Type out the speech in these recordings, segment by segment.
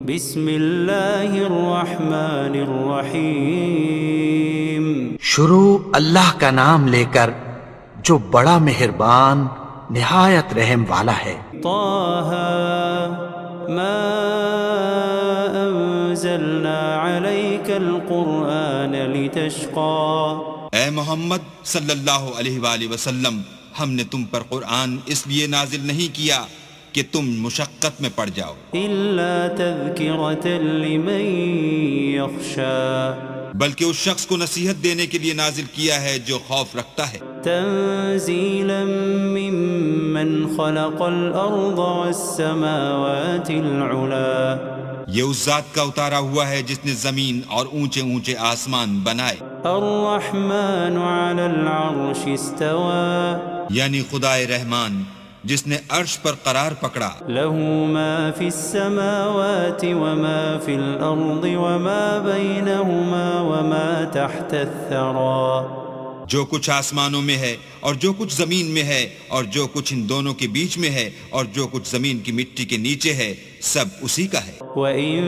بسم اللہ الرحمن الرحیم شروع اللہ کا نام لے کر جو بڑا مہربان نہایت رحم والا ہے۔ طه ما انزلنا عليك القرآن لتشقى اے محمد صلی اللہ علیہ وآلہ وسلم، ہم نے تم پر قرآن اس لیے نازل نہیں کیا کہ تم مشقت میں پڑ جاؤ، إلا تذكرة لمن يخشى بلکہ اس شخص کو نصیحت دینے کے لیے نازل کیا ہے جو خوف رکھتا ہے، تنزيلا ممن خلق الأرض والسماوات العلا یہ اس ذات کا اتارا ہوا ہے جس نے زمین اور اونچے اونچے آسمان بنائے، الرحمن على العرش استوى یعنی خدائے رحمان جس نے عرش پر قرار پکڑا، له ما في السماوات وما في الأرض وما بينهما وما تحت الثرى جو کچھ آسمانوں میں ہے اور جو کچھ زمین میں ہے اور جو کچھ ان دونوں کے بیچ میں ہے اور جو کچھ زمین کی مٹی کے نیچے ہے، سب اسی کا ہے۔ وَإِن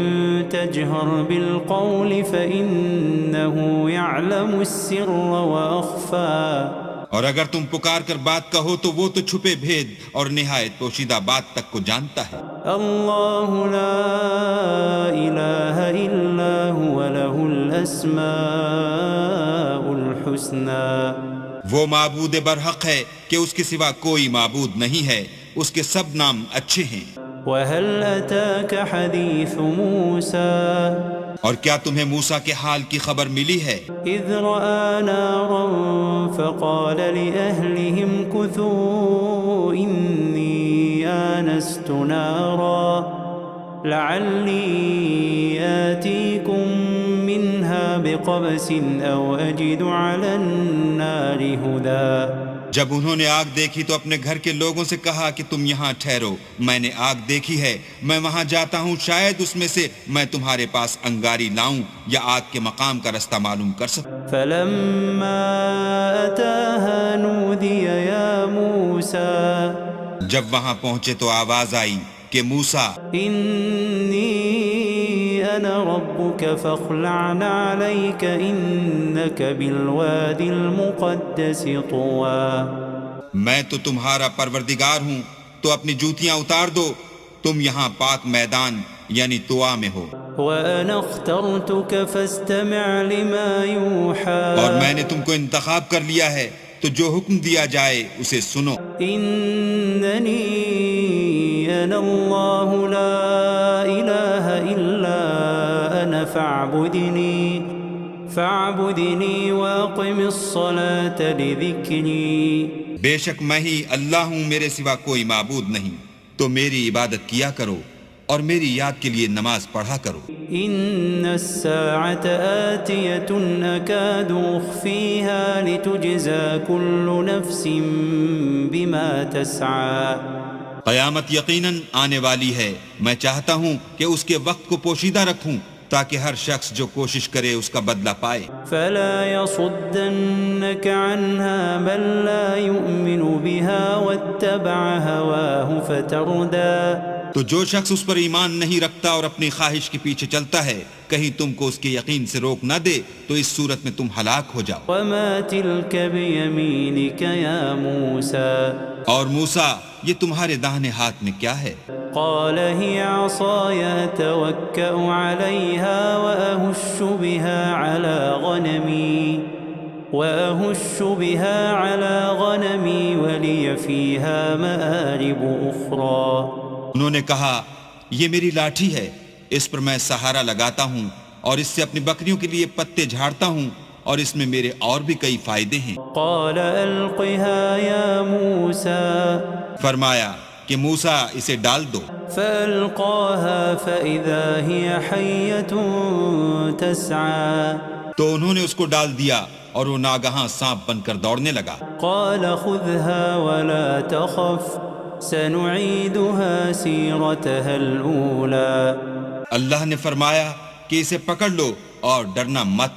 تَجْهَرْ بِالْقَوْلِ فَإِنَّهُ يَعْلَمُ السِّرَّ وَأَخْفَى اور اگر تم پکار کر بات کہو تو وہ تو چھپے بھید اور نہایت پوشیدہ بات تک کو جانتا ہے۔ اللہ لا الہ الا هو له الاسماء الحسنى وہ معبود برحق ہے کہ اس کے سوا کوئی معبود نہیں ہے، اس کے سب نام اچھے ہیں۔ وهل اتاك حدیث موسیٰ اور کیا تمہیں موسیٰ کے حال کی خبر ملی ہے؟ اذ رأى نارا فقال لأهلهم كثوا إني آنست نارا لعلي آتيكم منها بقبس أو أجد على النار هدى جب انہوں نے آگ دیکھی تو اپنے گھر کے لوگوں سے کہا کہ تم یہاں ٹھہرو، میں نے آگ دیکھی ہے، میں وہاں جاتا ہوں، شاید اس میں سے میں تمہارے پاس انگاری لاؤں یا آگ کے مقام کا رستہ معلوم کر سکوں۔ فلما أتاها نودي يا موسى جب وہاں پہنچے تو آواز آئی کہ موسیٰ، إني أنا ربك فاخلع عليك إنك بالوادي المقدس طوى میں تو تمہارا پروردگار ہوں، تو اپنی جوتیاں اتار دو، تم یہاں پاک میدان یعنی طوا میں ہو، وأنا اخترتك فاستمع لما يوحى اور میں نے تم کو انتخاب کر لیا ہے، تو جو حکم دیا جائے اسے سنو۔ إنني أنا الله لا إله إلا أنا فاعبدني وأقم الصلاة لذكري بے شک میں ہی اللہ ہوں، میرے سوا کوئی معبود نہیں، تو میری عبادت کیا کرو اور میری یاد کے لیے نماز پڑھا کرو۔ إن الساعة آتية أكاد أخفيها لتجزى كل نفس بما تسعى قیامت یقیناً آنے والی ہے، میں چاہتا ہوں کہ اس کے وقت کو پوشیدہ رکھوں تاکہ ہر شخص جو کوشش کرے اس کا بدلہ پائے۔ فلا يصدنك عنها من لا يؤمن بها واتبع هواه فتردى تو جو شخص اس پر ایمان نہیں رکھتا اور اپنی خواہش کے پیچھے چلتا ہے، کہیں تم کو اس کے یقین سے روک نہ دے تو اس صورت میں تم ہلاک ہو جاؤ۔ وما تلك بيمينك يا موسى اور موسیٰ، یہ تمہارے داہنے ہاتھ میں کیا ہے؟ قال هي عصاي أتوكأ عليها وأهش بها على غنمي ولي فيها مآرب أخرى انہوں نے کہا، یہ میری لاٹھی ہے، اس پر میں سہارا لگاتا ہوں اور اس سے اپنی بکریوں کے لیے پتے جھاڑتا ہوں اور اس میں میرے اور بھی کئی فائدے ہیں۔ قال ألقها يا موسى فرمایا کہ موسیٰ اسے ڈال دو، فألقاها فإذا هي حية تسعى تو انہوں نے اس کو ڈال دیا اور وہ ناگہاں سانپ بن کر دوڑنے لگا۔ قال خذها ولا تخف سنعيدها سيرتها الأولى اللہ نے فرمایا کہ اسے پکڑ لو اور ڈرنا مت،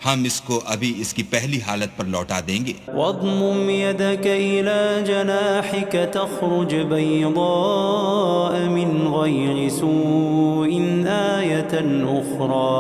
ہم اس کو ابھی اس کی پہلی حالت پر لوٹا دیں گے۔ واضمم يدك إلى جناحك تخرج بيضاء من غير سوء آية أخرى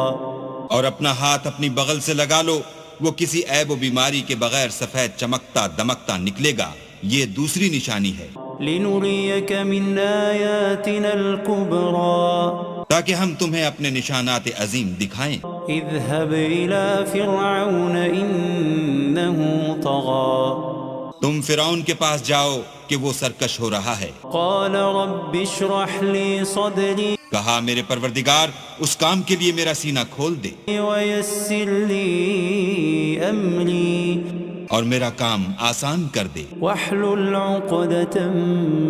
اور اپنا ہاتھ اپنی بغل سے لگا لو، وہ کسی عیب و بیماری کے بغیر سفید چمکتا دمکتا نکلے گا، یہ دوسری نشانی ہے، لنريك من آياتنا الكبرى تاکہ ہم تمہیں اپنے نشانات عظیم دکھائیں۔ اذهب إلى فرعون إنه طغى تم فرعون کے پاس جاؤ کہ وہ سرکش ہو رہا ہے۔ قال رب اشرح لي صدري کہا میرے پروردگار اس کام کے لیے میرا سینہ کھول دے ويسر لي أمري اور میرا کام آسان کر دے، واحلل عقدة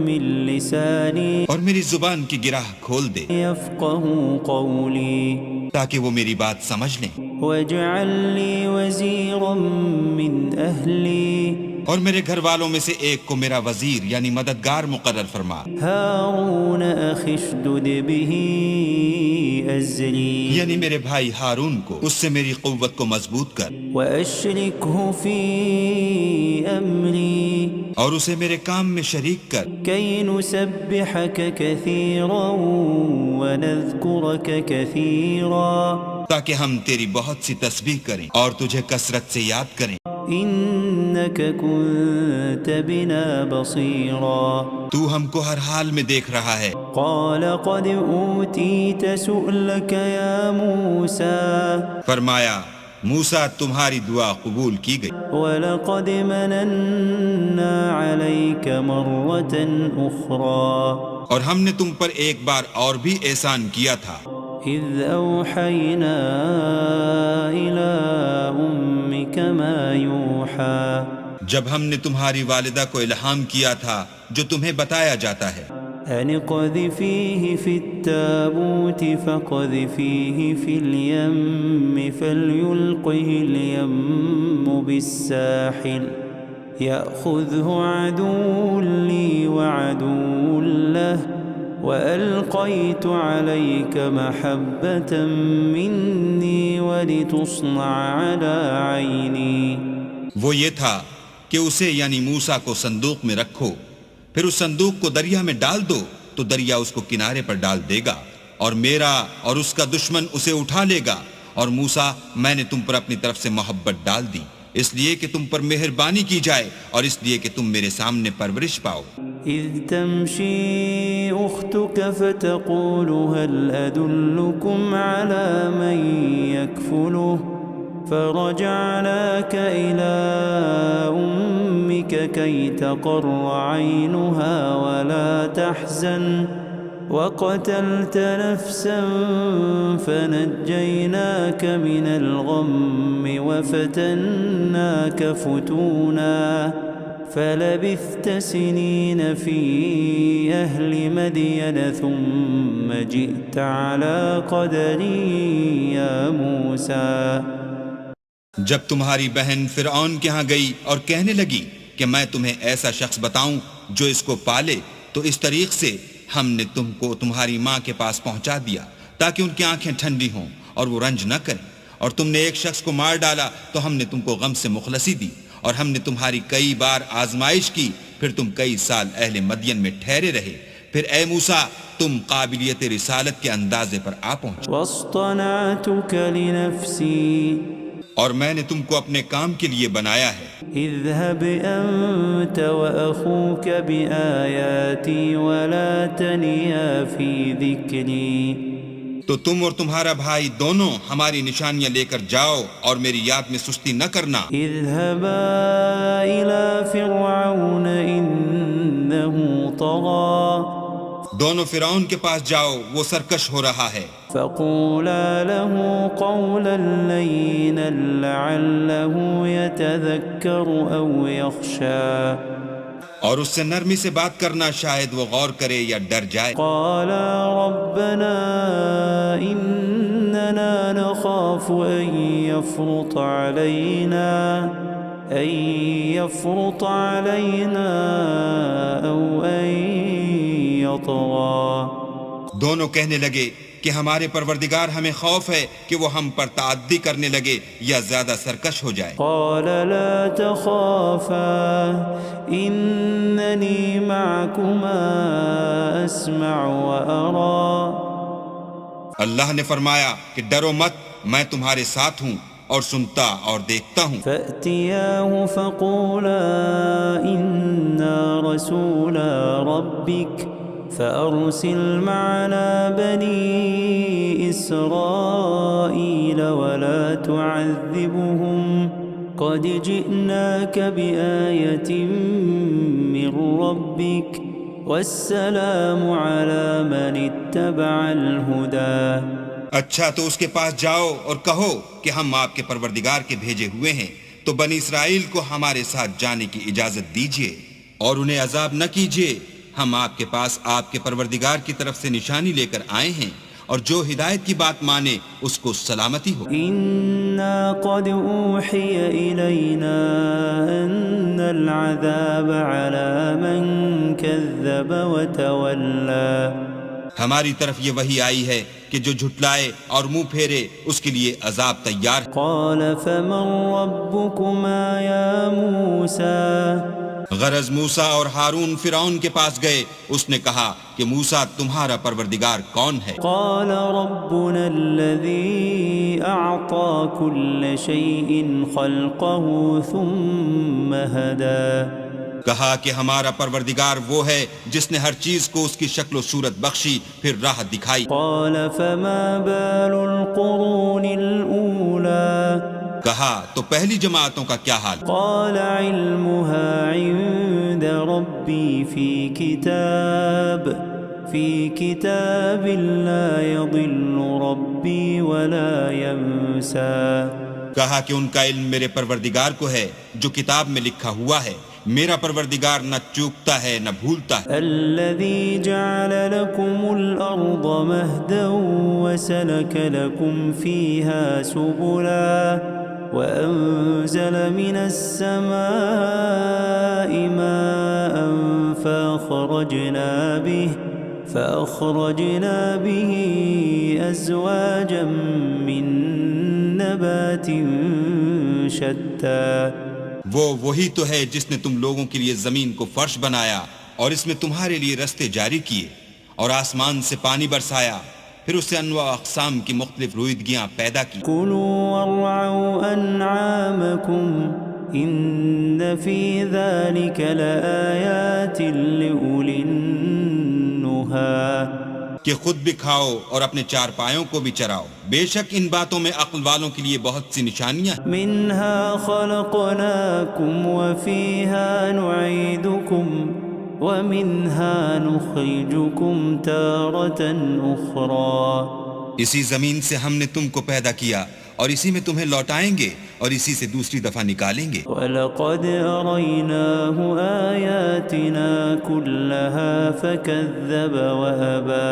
من لساني اور میری زبان کی گرہ کھول دے يفقهوا قولي تاکہ وہ میری بات سمجھ لیں، واجعل لي وزيرا من أهلي اور میرے گھر والوں میں سے ایک کو میرا وزیر یعنی مددگار مقرر فرما، هارون أخي اشدد به أزري یعنی میرے بھائی ہارون کو اس سے میری قوت کو مضبوط کر، وأشركه في أمري اور اسے میرے کام میں شریک کر، كي نسبحك كثيرا ونذكرك كثيرا تاکہ ہم تیری بہت سی تسبیح کریں اور تجھے کثرت سے یاد کریں، إنك كنت بنا بصيرا تو ہم کو ہر حال میں دیکھ رہا ہے۔ قال قد أوتيت سؤلك يا موسى فرمایا موسیٰ تمہاری دعا قبول کی گئی، ولقد مننا عليك مرة أخرى اور ہم نے تم پر ایک بار اور بھی احسان کیا تھا، إذ أوحينا إلى أمك ما يوحى جب ہم نے تمہاری والدہ کو الہام کیا تھا جو تمہیں بتایا جاتا ہے، أن اقذفيه في التابوت فاقذفيه في اليم فليلقه اليم بالساحل يأخذه عدو لي وعدو له وألقيت عليك محبة مني ولتصنع على عيني۔ وہ یہ تھا کہ اسے یعنی موسیٰ کو صندوق میں رکھو، پھر اس صندوق کو دریا میں ڈال دو تو دریا اس کو کنارے پر ڈال دے گا، اور میرا اور اس کا دشمن اسے اٹھا لے گا، اور موسیٰ میں نے تم پر اپنی طرف سے محبت ڈال دی، اس لیے کہ تم پر مہربانی کی جائے اور اس لیے کہ تم میرے سامنے پرورش پاؤ۔ إذ تمشي أختك فتقول هل أدلكم على من يكفله فرجعناك إلى أمك كي تقر عينها ولا تحزن وقتلت نفسا فنجيناك من الغم وفتناك فتونا فلبثت سنين في أهل مدين ثم جئت على قدر يا موسى۔ جب تمہاری بہن فرعون کے ہاں گئی اور کہنے لگی کہ میں تمہیں ایسا شخص بتاؤں جو اس کو پالے، تو اس طریق سے ہم نے تم کو تمہاری ماں کے پاس پہنچا دیا تاکہ ان کی آنکھیں ٹھنڈی ہوں اور وہ رنج نہ کریں، اور تم نے ایک شخص کو مار ڈالا تو ہم نے تم کو غم سے مخلصی دی، اور ہم نے تمہاری کئی بار آزمائش کی، پھر تم کئی سال اہل مدین میں ٹھہرے رہے، پھر اے موسیٰ تم قابلیت رسالت کے اندازے پر آ پہنچے، واصطنعتك لنفسي اور میں نے تم کو اپنے کام کے لیے بنایا ہے، اذهب أنت وأخوك بآياتي ولا تنيا في ذكري۔ تو تم اور تمہارا بھائی دونوں ہماری نشانیاں لے کر جاؤ اور میری یاد میں سستی نہ کرنا۔ اذهبا إلى فرعون إنه طغى دونوں فرعون کے پاس جاؤ، وہ سرکش ہو رہا ہے، فقولا له قولا لينا لعله يتذكر أو يخشى اور اس سے نرمی سے بات کرنا، شاید وہ غور کرے یا ڈر جائے۔ قالا ربنا إننا نخاف أن يفرط علينا أو أن يطغى۔ دونوں کہنے لگے کہ ہمارے پروردگار ہمیں خوف ہے کہ وہ ہم پر تعدی کرنے لگے یا زیادہ سرکش ہو جائے۔ قال لا تخافا إنني معكما أسمع وأرى اللہ نے فرمایا کہ ڈرو مت، میں تمہارے ساتھ ہوں اور سنتا اور دیکھتا ہوں۔ فأتياه فقولا إنا رسولا ربك فأرسل معنا بني إسرائيل ولا تعذبهم قد جئناك بآية من ربك والسلام على من اتبع الهدى۔ اچھا تو اس کے پاس جاؤ اور کہو کہ ہم آپ کے پروردگار کے بھیجے ہوئے ہیں، تو بنی اسرائیل کو ہمارے ساتھ جانے کی اجازت دیجیے اور انہیں عذاب نہ کیجیے، ہم آپ کے پاس آپ کے پروردگار کی طرف سے نشانی لے کر آئے ہیں، اور جو ہدایت کی بات مانے اس کو سلامتی ہو۔ إنا قد أوحي إلينا أن العذاب على من كذب وتولى ہماری طرف یہ وحی آئی ہے کہ جو جھٹلائے اور منہ پھیرے اس کے لیے عذاب تیار ہے۔ قال فمن ربكما يا موسى غرض موسیٰ اور ہارون فرعون کے پاس گئے، اس نے کہا کہ موسیٰ تمہارا پروردگار کون ہے؟ قال ربنا الذي أعطى كل شيء خلقه ثم هدى کہا کہ ہمارا پروردگار وہ ہے جس نے ہر چیز کو اس کی شکل و صورت بخشی پھر راہ دکھائی۔ قال فما بال القرون الأولى کہا تو پہلی جماعتوں کا کیا حال؟ قال علمها عند ربي في كتاب لا يضل ربي ولا ينسى کہا کہ ان کا علم میرے پروردگار کو ہے جو کتاب میں لکھا ہوا ہے، میرا پروردگار نہ چوکتا ہے نہ بھولتا ہے۔ الذي جعل لكم الأرض مهدا وسلك لكم فيها سبلا وأنزل من السماء ماء فأخرجنا به أزواجا من نبات شتى وہی تو ہے جس نے تم لوگوں کے لیے زمین کو فرش بنایا اور اس میں تمہارے لیے رستے جاری کیے، اور آسمان سے پانی برسایا، پھر اس سے انواع اقسام کی مختلف رویدگیاں پیدا کی۔ كلوا وارعوا أنعامكم إن في ذلك لآيات لأولي النهى کہ خود بھی کھاؤ اور اپنے چار پایوں کو بھی چراؤ، بے شک ان باتوں میں عقل والوں کے لیے بہت سی نشانیاں۔ منها خلقناكم وفيها نعيدكم ومنها نخرجكم تارة أخرى اسی زمین سے ہم نے تم کو پیدا کیا اور اسی میں تمہیں لوٹائیں گے اور اسی سے دوسری دفعہ نکالیں گے۔ وَلَقَدْ أَرَيْنَاهُ آيَاتِنَا كُلَّهَا فَكَذَّبَ وَأَبَى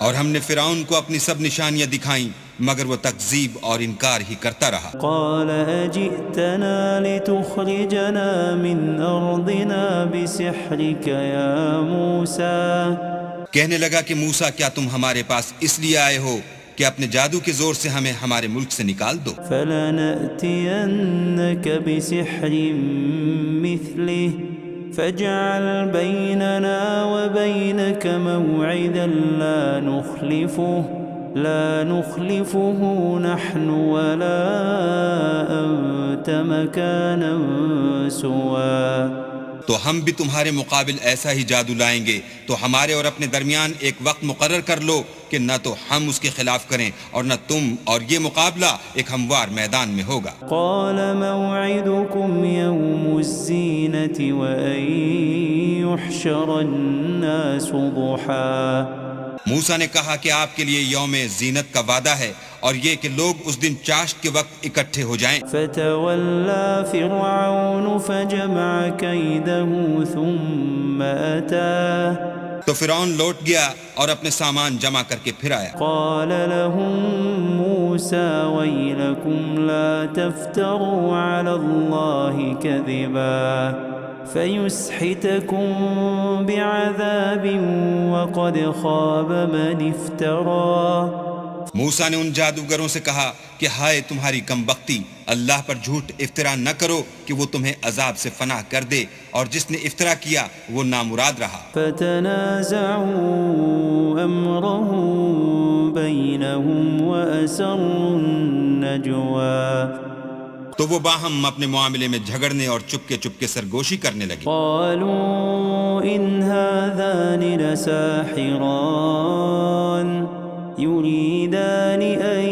اور ہم نے فرعون کو اپنی سب نشانیاں دکھائیں مگر وہ تکذیب اور انکار ہی کرتا رہا۔ قَالَ أَجِئْتَنَا لِتُخْرِجَنَا مِنْ أَرْضِنَا بِسِحْرِكَ يَا مُوسَى کہنے لگا کہ موسیٰ کیا تم ہمارے پاس اس لیے آئے ہو کہ اپنے جادو کے زور سے ہمیں ہمارے ملک سے نکال دو؟ فَلَنَأْتِيَنَّكَ بِسِحْرٍ مِثْلِهِ فَاجْعَلْ بَيْنَنَا وَبَيْنَكَ مَوْعِدًا لا نخلفه نحن ولا أنت مكانا سوا تو ہم بھی تمہارے مقابل ایسا ہی جادو لائیں گے، تو ہمارے اور اپنے درمیان ایک وقت مقرر کر لو کہ نہ تو ہم اس کے خلاف کریں اور نہ تم، اور یہ مقابلہ ایک ہموار میدان میں ہوگا۔ قال موعدكم يوم الزينة وأن يحشر الناس ضحى موسیٰ نے کہا کہ آپ کے لیے یوم زینت کا وعدہ ہے اور یہ کہ لوگ اس دن چاشت کے وقت اکٹھے ہو جائیں۔ فتولى فرعون فجمع كيده ثم أتى تو فرعون لوٹ گیا اور اپنے سامان جمع کر کے پھر آیا۔ قال لهم موسى ويلكم لا تفتروا على الله كذبا فيسحتكم بعذاب وقد خاب من افترى. موسیٰ نے ان جادوگروں سے کہا کہ ہائے تمہاری کم بختی، اللہ پر جھوٹ افطرا نہ کرو کہ وہ تمہیں عذاب سے فنا کر دے، اور جس نے افطرا کیا وہ نامراد رہا. فتنازعوا امرهم بينهم واسروا النجوى. تو وہ باہم اپنے معاملے میں جھگڑنے اور چپکے چپکے سرگوشی کرنے لگے. قالوا ان هذان لساحران يريدان ان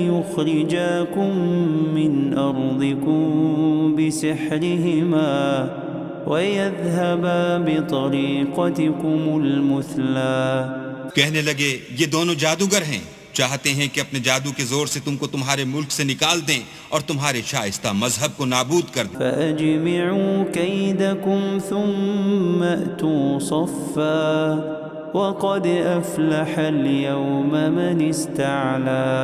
يخرجاكم من ارضكم بسحرهما ويذهبا بطريقتكم المثلى. کہنے لگے یہ دونوں جادوگر ہیں، چاہتے ہیں کہ اپنے جادو کے زور سے تم کو تمہارے ملک سے نکال دیں اور تمہارے شائستہ مذہب کو نابود کر دیں. فأجمعوا كيدكم ثم أتوا صفا وقد أفلح اليوم من استعلى.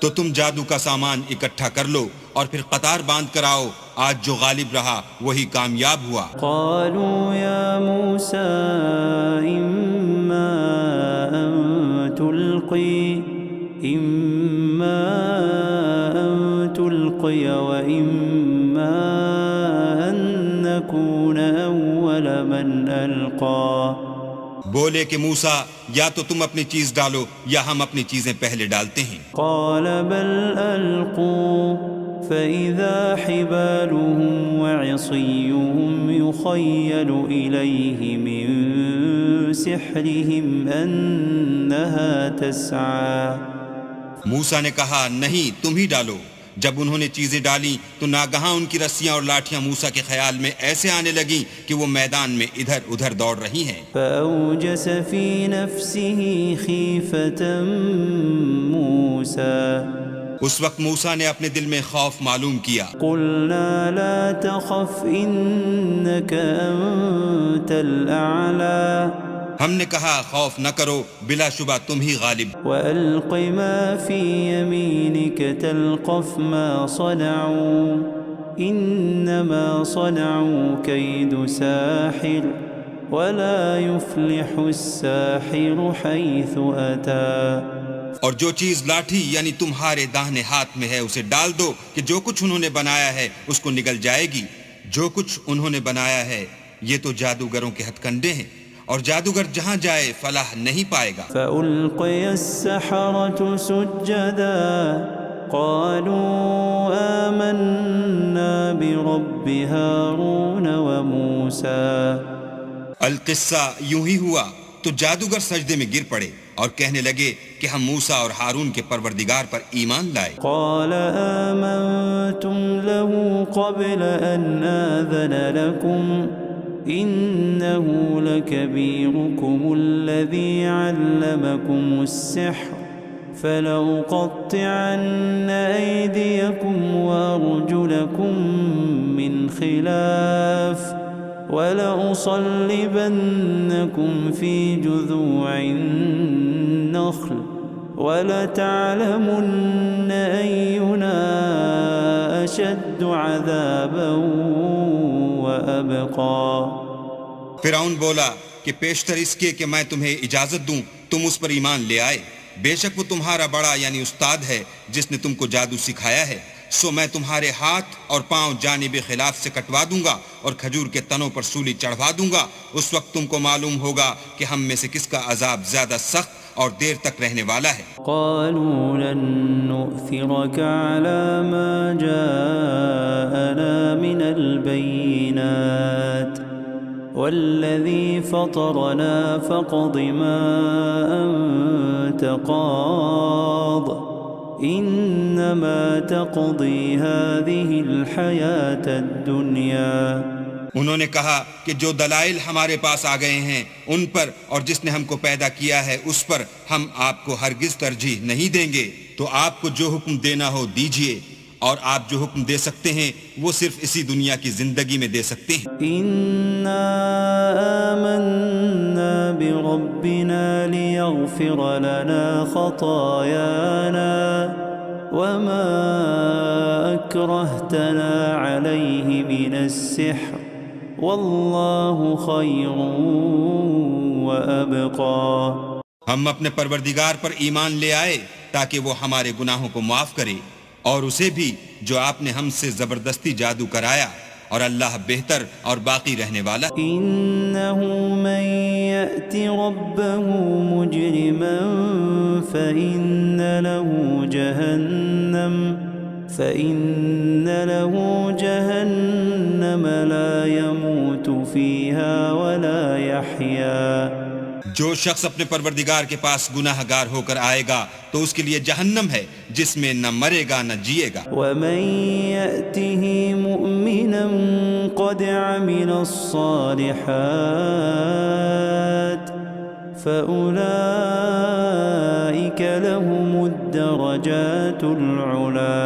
تو تم جادو کا سامان اکٹھا کر لو اور پھر قطار باندھ کر آؤ، آج جو غالب رہا وہی کامیاب ہوا. قالوا يا موسى إما أن تلقي وإما أن نكون أول من ألقى. بولے کہ موسیٰ یا تو تم اپنی چیز ڈالو یا ہم اپنی چیزیں پہلے ڈالتے ہیں. قال بل ألقوا فإذا حبالهم وعصيهم يخيل إليه من سحرهم أنها تسعى. موسیٰ نے کہا نہیں تم ہی ڈالو. جب انہوں نے چیزیں ڈالی تو ناگہاں ان کی رسیاں اور لاٹھیاں موسیٰ کے خیال میں ایسے آنے لگیں کہ وہ میدان میں ادھر ادھر دوڑ رہی ہیں. فأوجس في نفسه خيفة موسى. اس وقت موسیٰ نے اپنے دل میں خوف معلوم کیا. قلنا لا تخف إنك أنت الأعلى. ہم نے کہا خوف نہ کرو، بلا شبہ تم ہی غالب. وألق ما في يمينك تلقف ما صنعوا إنما صنعوا كيد ساحر ولا يفلح الساحر حيث أتى. اور جو چیز لاٹھی یعنی تمہارے داہنے ہاتھ میں ہے اسے ڈال دو کہ جو کچھ انہوں نے بنایا ہے اس کو نگل جائے گی. جو کچھ انہوں نے بنایا ہے یہ تو جادوگروں کے ہتھ کنڈے ہیں، اور جادوگر جہاں جائے فلاح نہیں پائے گا. فألقي السحرة سجدا قالوا آمنا برب هارون وموسى. القصہ یوں ہی ہوا تو جادوگر سجدے میں گر پڑے اور کہنے لگے کہ ہم موسیٰ اور ہارون کے پروردگار پر ایمان لائے. قال آمنتم له قبل أن آذن لكم إنه لكبيركم الذي علمكم السحر فلأقطعن أيديكم وأرجلكم من خلاف ولأصلبنكم في جذوع النخل ولتعلمن أينا أشد عذابا وأبقى. فرعون بولا کہ پیشتر اس کے کہ میں تمہیں اجازت دوں تم اس پر ایمان لے آئے، بے شک وہ تمہارا بڑا یعنی استاد ہے جس نے تم کو جادو سکھایا ہے. سو میں تمہارے ہاتھ اور پاؤں جانب خلاف سے کٹوا دوں گا اور کھجور کے تنوں پر سولی چڑھوا دوں گا. اس وقت تم کو معلوم ہوگا کہ ہم میں سے کس کا عذاب زیادہ سخت اور دیر تک رہنے والا ہے. قالوا لن نؤثرك على ما جاءنا من البينات والذي فطرنا فاقض ما أنت قاض إنما تقضي هذه الحياة الدنيا. انہوں نے کہا کہ جو دلائل ہمارے پاس آ گئے ہیں ان پر اور جس نے ہم کو پیدا کیا ہے اس پر ہم آپ کو ہرگز ترجیح نہیں دیں گے. تو آپ کو جو حکم دینا ہو دیجئے، اور آپ جو حکم دے سکتے ہیں وہ صرف اسی دنیا کی زندگی میں دے سکتے ہیں. إنا آمنا بربنا ليغفر لنا خطايانا وما أكرهتنا عليه من السحر واللہ خیر وابقی. ہم اپنے پروردگار پر ایمان لے آئے تاکہ وہ ہمارے گناہوں کو معاف کرے، اور اسے بھی جو آپ نے ہم سے زبردستی جادو کرایا، اور اللہ بہتر اور باقی رہنے والا. انہ من یأت ربہ مجرما فإن له جہنم لا يموت فيها ولا يحيا. جو شخص اپنے پروردگار کے پاس گناہ گار ہو کر آئے گا تو اس کے لیے جہنم ہے جس میں نہ مرے گا نہ جیے گا. ومن يأته مؤمنا قد عمل الصالحات فأولئك لهم الدرجات العلا.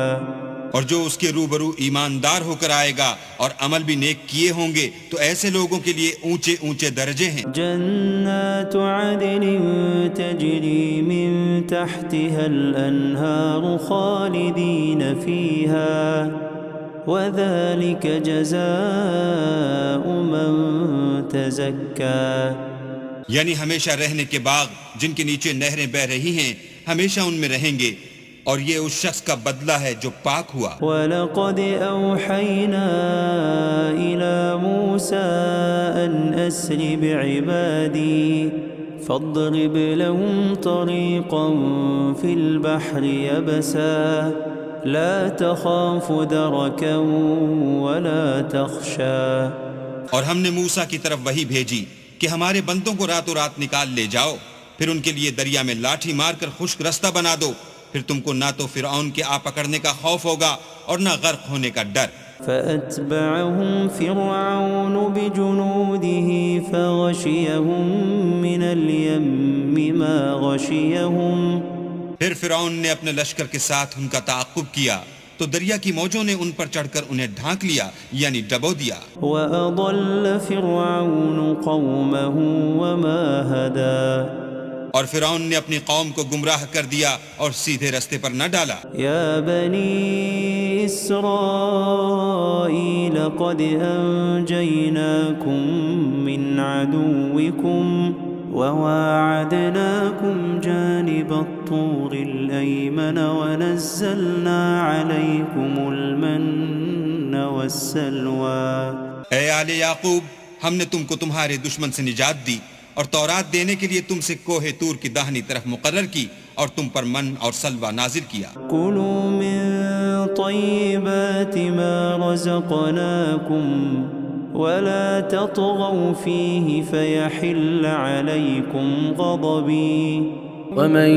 اور جو اس کے روبرو ایماندار ہو کر آئے گا اور عمل بھی نیک کیے ہوں گے تو ایسے لوگوں کے لیے اونچے اونچے درجے ہیں. جنات عدن تجری من تحتها الانہار خالدین فیہا وذلك جزاء من تزکا. یعنی ہمیشہ رہنے کے باغ جن کے نیچے نہریں بہ رہی ہیں، ہمیشہ ان میں رہیں گے، اور یہ اس شخص کا بدلہ ہے جو پاک ہوا. وَلَقَدْ أَوْحَيْنَا إِلَى مُوسَىٰ أَنْ أَسْرِ بِعِبَادِي فَاضْرِبْ لَهُمْ طَرِيقًا فِي الْبَحْرِ يَبَسًا لَا تَخَافُ دَرَكًا وَلَا تَخْشَىٰ. اور ہم نے موسیٰ کی طرف وحی بھیجی کہ ہمارے بندوں کو راتوں رات نکال لے جاؤ، پھر ان کے لیے دریا میں لاٹھی مار کر خشک رستہ بنا دو، پھر تم کو نہ تو فرعون کے آ پکڑنے کا خوف ہوگا اور نہ غرق ہونے کا ڈر. فَأَتْبَعَهُمْ فِرْعَوْنُ بِجُنُودِهِ فَغَشِيَهُمْ مِنَ الْيَمِّ مَا غَشِيَهُمْ. پھر فرعون نے اپنے لشکر کے ساتھ ان کا تعاقب کیا تو دریا کی موجوں نے ان پر چڑھ کر انہیں ڈھانک لیا، یعنی ڈبو دیا. وَأَضَلَّ فِرْعَوْنُ قَوْمَهُ وَمَا هَدَىٰ. اور فرعون نے اپنی قوم کو گمراہ کر دیا اور سیدھے رستے پر نہ ڈالا. یا بنی اسرائیل قد انجیناکم من عدوکم وواعدناکم جانب الطور الایمن ونزلنا علیکم المن والسلوى. اے آل یعقوب، ہم نے تم کو تمہارے دشمن سے نجات دی اور تورات دینے کے لیے تم سے کوہ طور کی داہنی طرف مقرر کی اور تم پر من اور سلوہ نازل کیا. کلوا من طیبات ما رزقناکم ولا تطغوا فیہ فیحل علیکم غضبی. ومن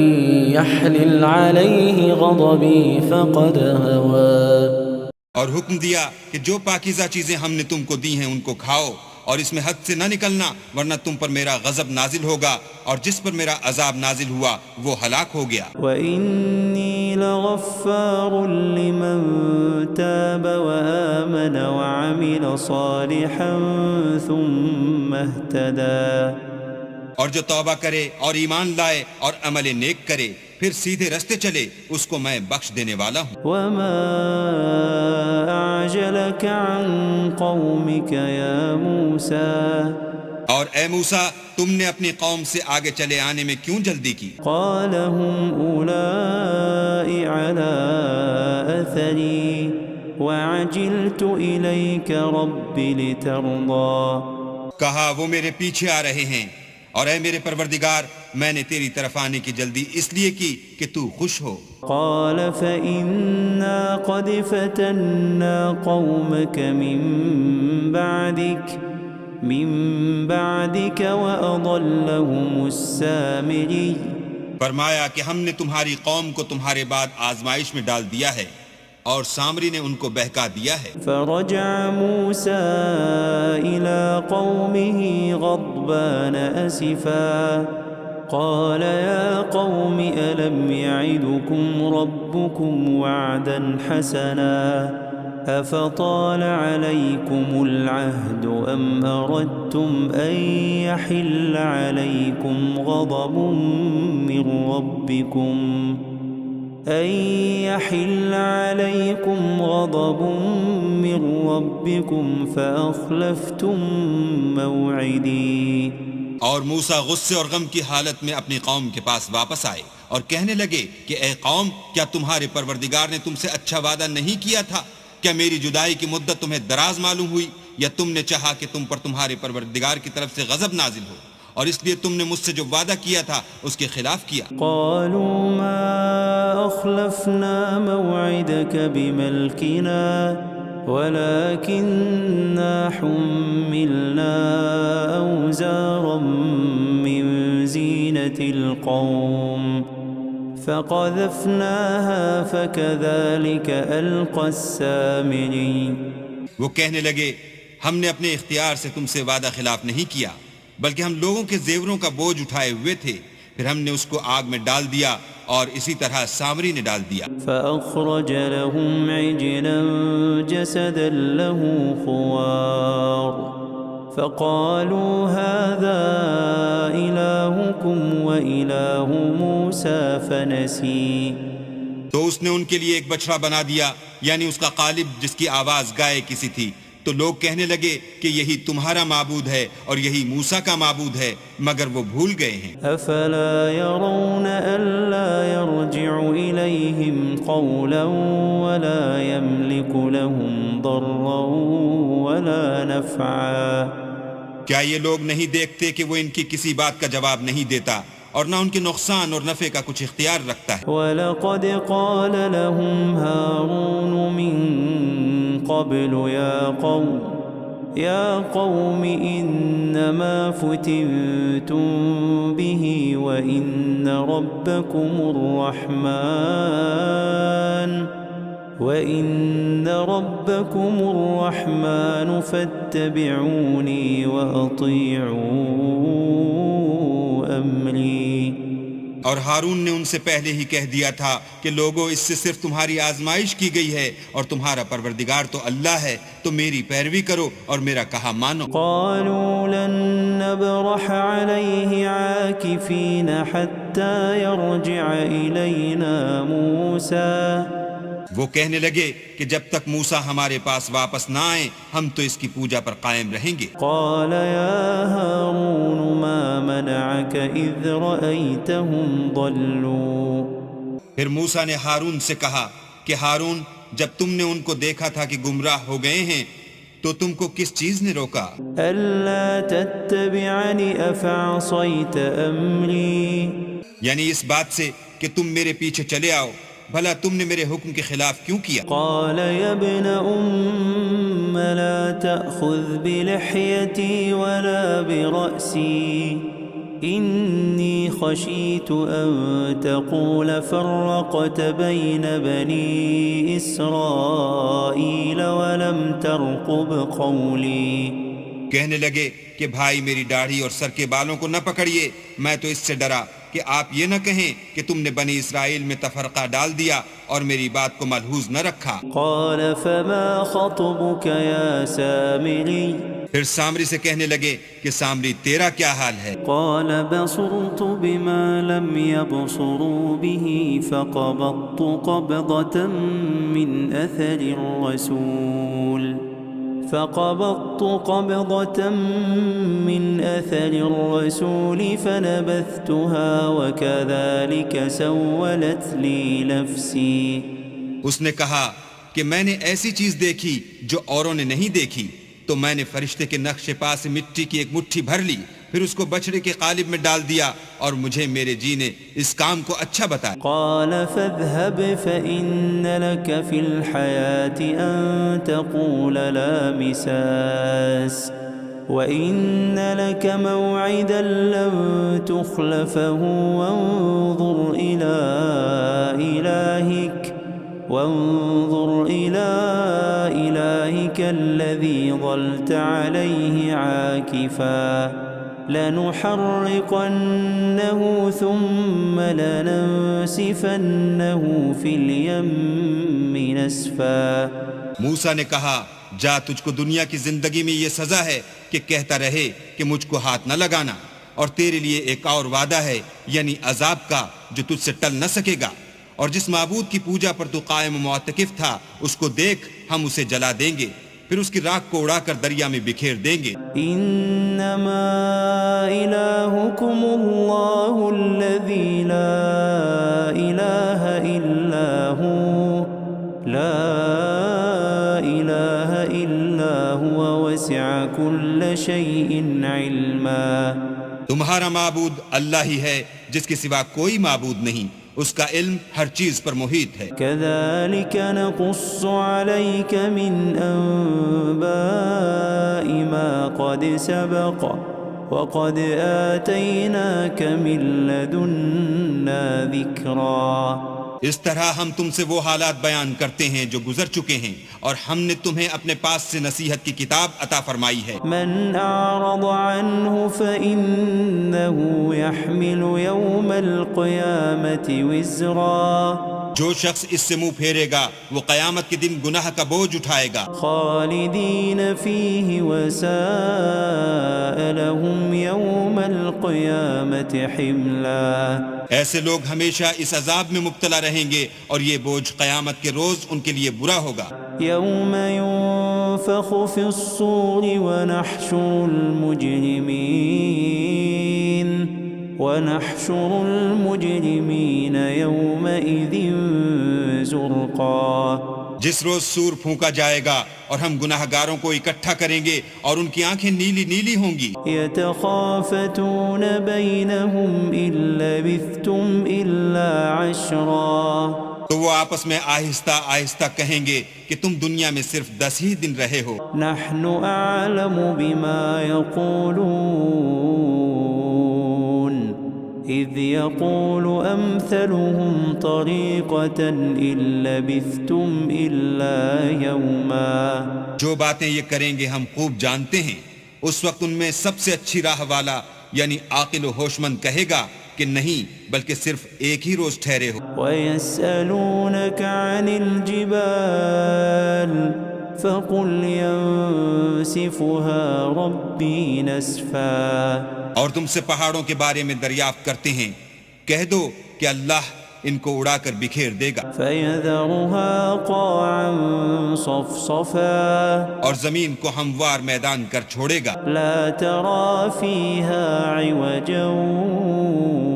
يحلل عليه غضبي فقد هوى. اور حکم دیا کہ جو پاکیزہ چیزیں ہم نے تم کو دی ہیں ان کو کھاؤ، اور اس میں حد سے نہ نکلنا ورنہ تم پر میرا غضب نازل ہوگا، اور جس پر میرا عذاب نازل ہوا وہ ہلاک ہو گیا. وَإِنِّي لَغَفَّارٌ لِّمَن تَابَ وَآمَنَ وَعَمِلَ صَالِحًا ثُمَّ اهْتَدَىٰ. اور جو توبہ کرے اور ایمان لائے اور عمل نیک کرے پھر سیدھے رستے چلے، اس کو میں بخش دینے والا ہوں. وَمَا أَعْجَلَكَ عَن قَوْمِكَ يَا مُوسَىٰ. اور اے موسیٰ، تم نے اپنی قوم سے آگے چلے آنے میں کیوں جلدی کی؟ قَالَ هُمْ أُولَاءِ عَلَىٰ أَثَرِي وَعَجِلْتُ إِلَيْكَ رَبِّ لِتَرْضَىٰ. کہا وہ میرے پیچھے آ رہے ہیں، اور اے میرے پروردگار، میں نے تیری طرف آنے کی جلدی اس لیے کی کہ تو خوش ہو. قال فإنا قد فتنا قومك من بعدك وأضلهم السامري. فرمایا کہ ہم نے تمہاری قوم کو تمہارے بعد آزمائش میں ڈال دیا ہے اور سامری نے ان کو بہکا دیا ہے. فرجع موسى إلى قومه غضبان أسفا قال يا قوم ألم يعدكم ربكم وعدا حسنا أفطال عليكم العهد أم أردتم أن يحل عليكم غضب من ربكم فأخلفتم موعدي. اور موسیٰ غصے اور غم کی حالت میں اپنی قوم کے پاس واپس آئے اور کہنے لگے کہ اے قوم، کیا تمہارے پروردگار نے تم سے اچھا وعدہ نہیں کیا تھا؟ کیا میری جدائی کی مدت تمہیں دراز معلوم ہوئی، یا تم نے چاہا کہ تم پر تمہارے پروردگار کی طرف سے غضب نازل ہو، اور اس لیے تم نے مجھ سے جو وعدہ کیا تھا اس کے خلاف کیا؟ قالوا ما أخلفنا موعدك بملكنا ولكننا حملنا أوزارا من زينة القوم فقذفناها فكذلك ألقى السامري. وہ کہنے لگے، ہم نے اپنے اختیار سے تم سے وعدہ خلاف نہیں کیا، بلکہ ہم لوگوں کے زیوروں کا بوجھ اٹھائے ہوئے تھے، پھر ہم نے اس کو آگ میں ڈال دیا اور اسی طرح سامری نے ڈال دیا. فأخرج لهم عجلا جسدا له خوار فقالوا هذا إلهكم وإله موسى فنسي. تو اس نے ان کے لیے ایک بچڑا بنا دیا، یعنی اس کا قالب جس کی آواز گائے کسی تھی. تو لوگ کہنے لگے کہ یہی تمہارا معبود ہے اور یہی موسیٰ کا معبود ہے، مگر وہ بھول گئے ہیں. افلا يرون الا يرجع اليهم قولا ولا يملك لهم ضرا ولا نفعا. کیا یہ لوگ نہیں دیکھتے کہ وہ ان کی کسی بات کا جواب نہیں دیتا اور نہ ان کے نقصان اور نفع کا کچھ اختیار رکھتا ہے؟ وَلَقَدْ قَالَ لَهُمْ هَارُونُ مِن قَبْلُ يَا قَوْمِ إِنَّمَا فُتِنْتُمْ بِهِ وَإِنَّ رَبَّكُمُ الرَّحْمَنُ فَاتَّبِعُونِي وَأَطِيعُوا أَمْرِي. اور ہارون نے ان سے پہلے ہی کہہ دیا تھا کہ لوگوں، اس سے صرف تمہاری آزمائش کی گئی ہے اور تمہارا پروردگار تو اللہ ہے، تو میری پیروی کرو اور میرا کہا مانو. قالوا لن نبرح عليه عاكفين حتى يرجع إلينا موسى. وہ کہنے لگے کہ جب تک موسیٰ ہمارے پاس واپس نہ آئیں ہم تو اس کی پوجا پر قائم رہیں گے. قال يا هارون ما منعك إذ رأيتهم ضلوا. پھر موسیٰ نے ہارون سے کہا کہ ہارون، جب تم نے ان کو دیکھا تھا کہ گمراہ ہو گئے ہیں تو تم کو کس چیز نے روکا؟ ألا تتبعني أفعصيت أمري. یعنی اس بات سے کہ تم میرے پیچھے چلے آؤ، بھلا تم نے میرے حکم کے خلاف کیوں کیا؟ قال يا ابن أم لا تأخذ بلحيتي ولا برأسي إني خشيت أن تقول فرقت بين بني إسرائيل ولم ترقب قولي. کہنے لگے کہ بھائی میری داڑھی اور سر کے بالوں کو نہ پکڑیے، میں تو اس سے ڈرا کہ آپ یہ نہ کہیں کہ تم نے بنی اسرائیل میں تفرقہ ڈال دیا اور میری بات کو ملحوظ نہ رکھا. قال فما خطبك يا سامري. پھر سامری سے کہنے لگے کہ سامری تیرا کیا حال ہے؟ قال بصرت بما لم يبصروا به فقبضت قبضة من أثر الرسول فنبذتها وكذلك سولت لي نفسي. اس نے کہا کہ میں نے ایسی چیز دیکھی جو اوروں نے نہیں دیکھی، تو میں نے فرشتے کے نقش پا سے مٹی کی ایک مٹھی بھر لی، پھر اس کو بچڑے کے قالب میں ڈال دیا اور مجھے میرے جی نے اس کام کو اچھا بتایا. قال فاذهب فإن لك في الحياة أن تقول لا مساس وإن لك موعدا لن تخلفه وانظر إلى إلهك الذي ظلت عليه عاكفا لنحرقنه ثم لننسفنه في اليم نسفا. موسیٰ نے کہا جا، تجھ کو دنیا کی زندگی میں یہ سزا ہے کہ کہتا رہے کہ مجھ کو ہاتھ نہ لگانا، اور تیرے لیے ایک اور وعدہ ہے، یعنی عذاب کا جو تجھ سے ٹل نہ سکے گا، اور جس معبود کی پوجا پر تو قائم و معتکف تھا اس کو دیکھ، ہم اسے جلا دیں گے، پھر اس کی راکھ کو اڑا کر دریا میں بکھیر دیں گے۔ انما الہکم اللہ الذی لا الہ الا ہو لا الہ الا هو وسع كل شیء علما۔ تمہارا معبود اللہ ہی ہے جس کے سوا کوئی معبود نہیں، اس کا علم ہر چیز پر محیط ہے۔ كذلك نقص عليك من أنباء ما قد سبق وقد آتيناك من لدنا ذكرا۔ اس طرح ہم تم سے وہ حالات بیان کرتے ہیں جو گزر چکے ہیں، اور ہم نے تمہیں اپنے پاس سے نصیحت کی کتاب عطا فرمائی ہے۔ من أعرض عنه فإنه يحمل يوم القيامة وزرا۔ جو شخص اس سے منہ پھیرے گا وہ قیامت کے دن گناہ کا بوجھ اٹھائے گا۔ خالدين فيه وساء لهم يوم القيامة حملا۔ ایسے لوگ ہمیشہ اس عذاب میں مبتلا رہیں گے اور یہ بوجھ قیامت کے روز ان کے لیے برا ہوگا۔ يوم ينفخ في الصور ونحشر المجرمين يومئذ زرقا۔ جس روز سور پھونکا جائے گا اور ہم گناہ گاروں کو اکٹھا کریں گے اور ان کی آنکھیں نیلی نیلی ہوں گی۔ يتخافتون بينهم إن لبثتم إلا عشرا۔ تو وہ آپس میں آہستہ آہستہ کہیں گے کہ تم دنیا میں صرف 10 ہی دن رہے ہو۔ نحن أعلم بما يقولون إذ يقول أمثلهم طريقة إن لبثتم إلا يوما۔ جو باتیں یہ کریں گے ہم خوب جانتے ہیں، اس وقت ان میں سب سے اچھی راہ والا یعنی عاقل و ہوش مند کہے گا کہ نہیں بلکہ صرف ایک ہی روز ٹھہرے ہو۔ وَيَسْأَلُونَكَ عَنِ الْجِبَالِ فَقُلْ يَنسِفُهَا رَبِّي نَسْفًا۔ اور تم سے پہاڑوں کے بارے میں دریافت کرتے ہیں، کہہ دو کہ اللہ ان کو اڑا کر بکھیر دے گا۔ فَيَذَرُهَا قَاعًا صَفْصَفًا۔ اور زمین کو ہموار میدان کر چھوڑے گا۔ لَا تَرَى فِيهَا عِوَجًا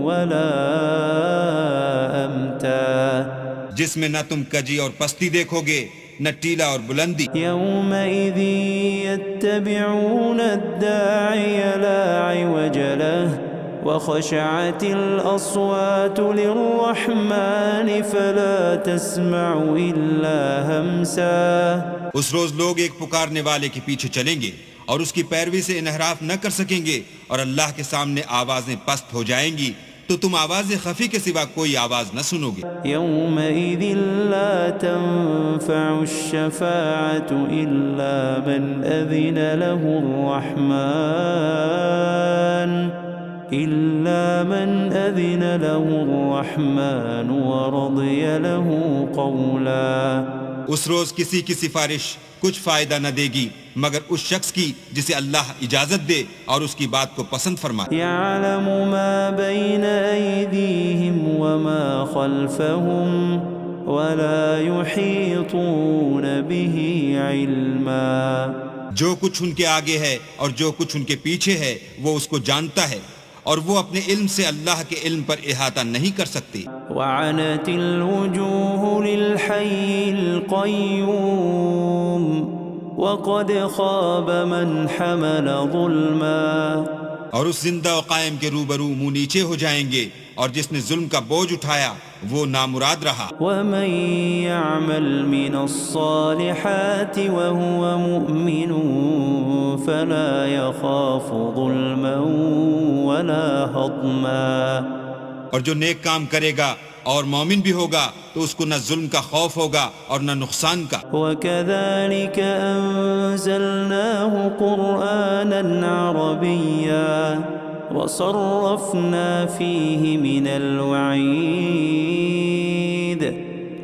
وَلَا أَمْتًا۔ جس میں نہ تم کجی اور پستی دیکھو گے نہ ٹیلا اور بلندی۔ يومئذ يتبعون الداعي لا عوج له وخشعت الأصوات للرحمن فلا تسمع إلا همسا۔ اس روز لوگ ایک پکارنے والے کے پیچھے چلیں گے اور اس کی پیروی سے انحراف نہ کر سکیں گے، اور اللہ کے سامنے آوازیں پست ہو جائیں گی تو تم آواز خفی کے سوا کوئی آواز نہ سنو گے۔ يومئذ لا تنفع الشفاعة إلا من أذن له الرحمن ورضي له قولا۔ اس روز کسی کی سفارش کچھ فائدہ نہ دے گی مگر اس شخص کی جسے اللہ اجازت دے اور اس کی بات کو پسند فرمائے۔ يعلم ما بين أيديهم وما خلفهم ولا يحيطون به علما۔ جو کچھ ان کے آگے ہے اور جو کچھ ان کے پیچھے ہے وہ اس کو جانتا ہے، اور وہ اپنے علم سے اللہ کے علم پر احاطہ نہیں کر سکتے۔ وعنت الوجوه للحي القيوم وقد خاب من حمل ظلما۔ اور اس زندہ و قائم کے روبرو منہ نیچے ہو جائیں گے، اور جس نے ظلم کا بوجھ اٹھایا وہ نامراد رہا۔ ومن يعمل من الصالحات وهو مؤمن فلا يخاف ظلما ولا هضما۔ اور جو نیک کام کرے گا اور مومن بھی ہوگا تو اس کو نہ ظلم کا خوف ہوگا اور نہ نقصان کا۔ وَكَذَلِكَ أَنزَلْنَاهُ قُرْآنًا عَرَبِيًّا وَصَرَّفْنَا فِيهِ مِنَ الْوَعِيدِ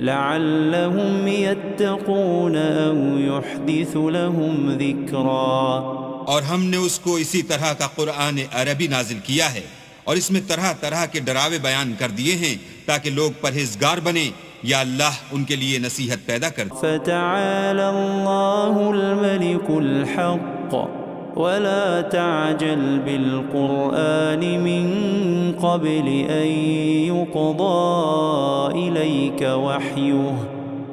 لَعَلَّهُمْ يَتَّقُونَ أَوْ يُحْدِثُ لَهُمْ ذِكْرًا۔ اور ہم نے اس کو اسی طرح کا قرآن عربی نازل کیا ہے، اور اس میں طرح طرح کے ڈراوے بیان کر دیے ہیں تاکہ لوگ پرہیزگار بنیں یا اللہ ان کے لیے نصیحت پیدا کر دے۔ فتعالى الله الملك الحق ولا تعجل بالقرآن من قبل أن يقضى إليك وحيه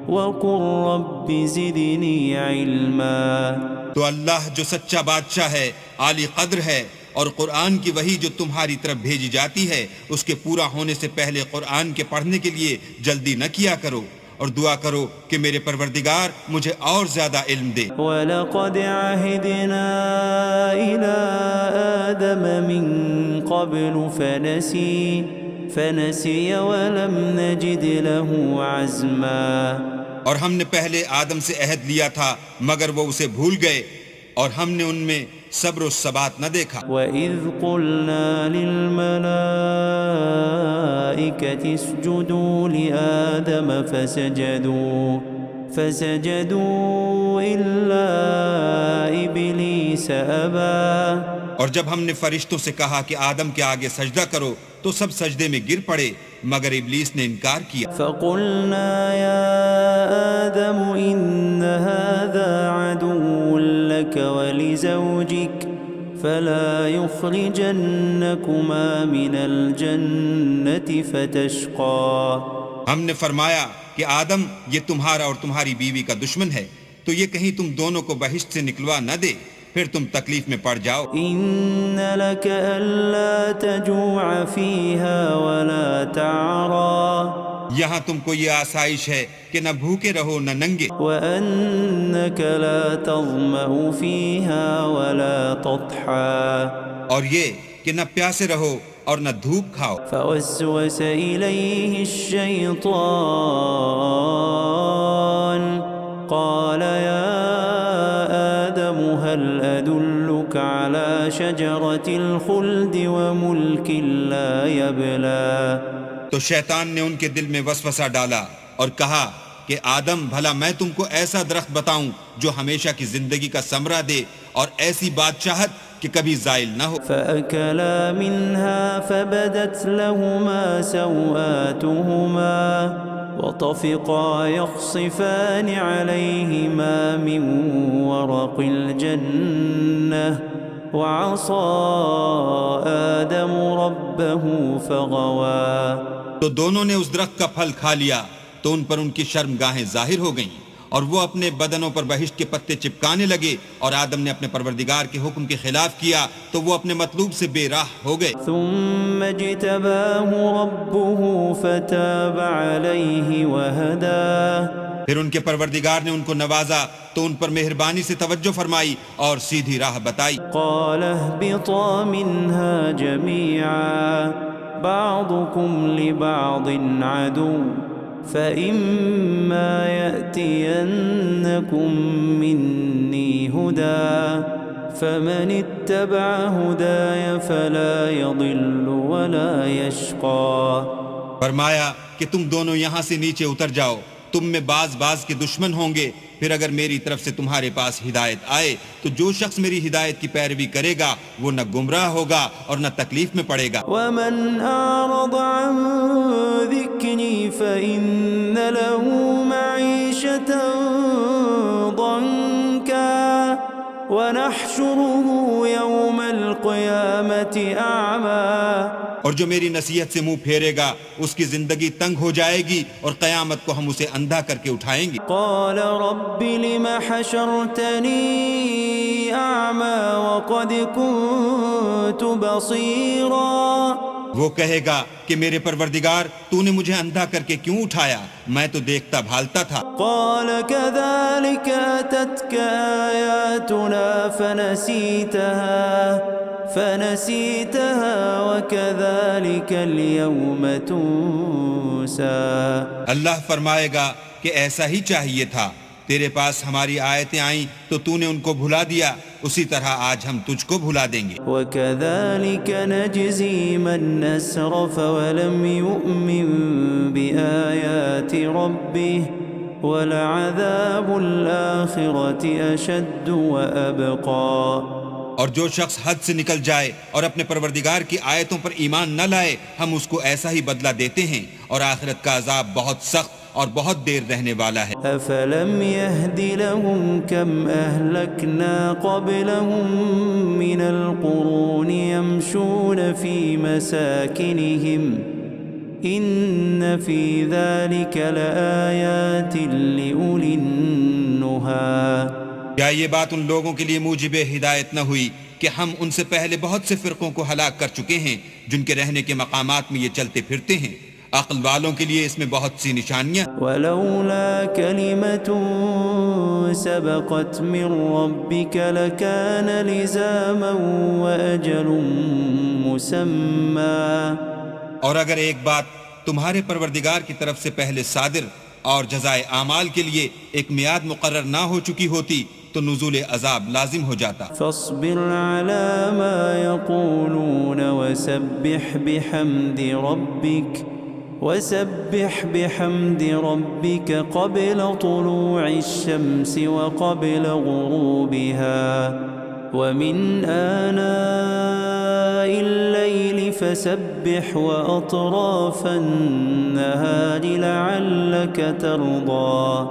وقل رب زدني علما۔ تو اللہ جو سچا بادشاہ ہے، عالی قدر ہے، اور قرآن کی وحی جو تمہاری طرف بھیجی جاتی ہے اس کے پورا ہونے سے پہلے قرآن کے پڑھنے کے لیے جلدی نہ کیا کرو، اور دعا کرو کہ میرے پروردگار مجھے اور زیادہ علم دے۔ وَلَقَدْ عَهِدْنَا إِلَىٰ آدَمَ مِن قَبْلُ فَنَسِيَ وَلَمْ نَجِدْ لَهُ عَزْمًا۔ اور ہم نے پہلے آدم سے عہد لیا تھا مگر وہ اسے بھول گئے، اور ہم نے ان میں صبر و ثبات نہ دیکھا۔ وَإِذْ قُلْنَا لِلْمَلَائِكَةِ اسْجُدُوا لِآدَمَ فَسَجَدُوا إِلَّا إِبْلِيسَ أَبَى۔ اور جب ہم نے فرشتوں سے کہا کہ آدم کے آگے سجدہ کرو تو سب سجدے میں گر پڑے مگر ابلیس نے انکار کیا۔ فَقُلْنَا يَا آدَمُ إِنَّ هَذَا عَدُوٌّ لَكَ وَلِزَوْجِكَ فَلَا يُخْرِجَنَّكُمَا مِنَ الْجَنَّةِ فَتَشْقَى۔ ہم نے فرمایا کہ آدم یہ تمہارا اور تمہاری بیوی کا دشمن ہے، تو یہ کہیں تم دونوں کو بہشت سے نکلوا نہ دے، پھر تم تکلیف میں پڑ جاؤ۔ إِنَّ لَكَ أَلَّا تَجُوعَ فِيهَا وَلَا تَعْرَىٰ۔ یہاں تم کو یہ آسائش ہے کہ نہ بھوکے رہو نہ ننگے، وَأَنَّكَ لَا تَظْمَأُ فِيهَا وَلَا تَضْحَىٰ۔ اور یہ کہ نہ پیاسے رہو اور نہ دھوپ کھاؤ۔ فوسوس إليه الشيطان قال يا آدم هل أدلك على شجرة الخلد وملك لا يبلى۔ تو شیطان نے ان کے دل میں وسوسہ ڈالا اور کہا کہ آدم بھلا میں تم کو ایسا درخت بتاؤں جو ہمیشہ کی زندگی کا ثمرہ دے اور ایسی بادشاہت کہ کبھی زائل نہ ہو۔ فأكلا منها فبدت لهما سوآتهما وطفقا يخصفان عليهما من ورق الجنة وعصى آدم ربه فغوى۔ تو دونوں نے اس درخت کا پھل کھا لیا تو ان پر ان کی شرمگاہیں ظاہر ہو گئیں اور وہ اپنے بدنوں پر بہشت کے پتے چپکانے لگے، اور آدم نے اپنے پروردگار کے حکم کے خلاف کیا تو وہ اپنے مطلوب سے بے راہ ہو گئے۔ ثم اجتباه ربه فتاب عليه وهداه۔ پھر ان کے پروردگار نے ان کو نوازا تو ان پر مہربانی سے توجہ فرمائی اور سیدھی راہ بتائی۔ قال اهبطا منها جميعا بعضكم لبعض عدو فإما يأتينكم مني هدى فمن اتبع هداي فلا يضل ولا يشقى۔ فرمایا کہ تم دونوں یہاں سے نیچے اتر جاؤ، تم میں بعض کے دشمن ہوں گے، پھر اگر میری طرف سے تمہارے پاس ہدایت آئے تو جو شخص میری ہدایت کی پیروی کرے گا وہ نہ گمراہ ہوگا اور نہ تکلیف میں پڑے گا۔ ومن أعرض عن ذكري فإن له معيشة ضنكا ونحشره يوم القيامة أعمى۔ اور جو میری نصیحت سے منہ پھیرے گا اس کی زندگی تنگ ہو جائے گی اور قیامت کو ہم اسے اندھا کر کے اٹھائیں گے۔ قال رب لم حشرتني أعمى وقد كنت بصيرا۔ وہ کہے گا کہ میرے پروردگار تو نے مجھے اندھا کر کے کیوں اٹھایا، میں تو دیکھتا بھالتا تھا۔ قال كذلك أتتك آياتنا فنسيتها وكذلك اليوم تنسى۔ اللہ فرمائے گا کہ ایسا ہی چاہیے تھا، تیرے پاس ہماری آیتیں آئیں تو تو نے ان کو بھلا دیا، اسی طرح آج ہم تجھ کو بھلا دیں گے۔ وكذلك نجزي من أسرف ولم يؤمن بآيات ربه ولعذاب الآخرة أشد وأبقى۔ اور جو شخص حد سے نکل جائے اور اپنے پروردگار کی آیتوں پر ایمان نہ لائے ہم اس کو ایسا ہی بدلہ دیتے ہیں، اور آخرت کا عذاب بہت سخت اور بہت دیر رہنے والا ہے۔ أفلم يهد لهم كم أهلكنا قبلهم من القرون يمشون في مساكنهم إن في ذلك لآيات لأولي النهى۔ کیا یہ بات ان لوگوں کے لیے موجب ہدایت نہ ہوئی کہ ہم ان سے پہلے بہت سے فرقوں کو ہلاک کر چکے ہیں جن کے رہنے کے مقامات میں یہ چلتے پھرتے ہیں؟ عقل والوں کے لیے اس میں بہت سی نشانیاں۔ ولولا كلمة سبقت من ربك لكان لزاما وأجل مسمى۔ اور اگر ایک بات تمہارے پروردگار کی طرف سے پہلے صادر اور جزائے اعمال کے لیے ایک میعاد مقرر نہ ہو چکی ہوتی تو نزول عذاب لازم ہو جاتا۔ فاصبر على ما يقولون وسبح بحمد ربك قبل طلوع الشمس وقبل غروبها ومن آناء الليل فسبح وأطراف النهار لعلك ترضى۔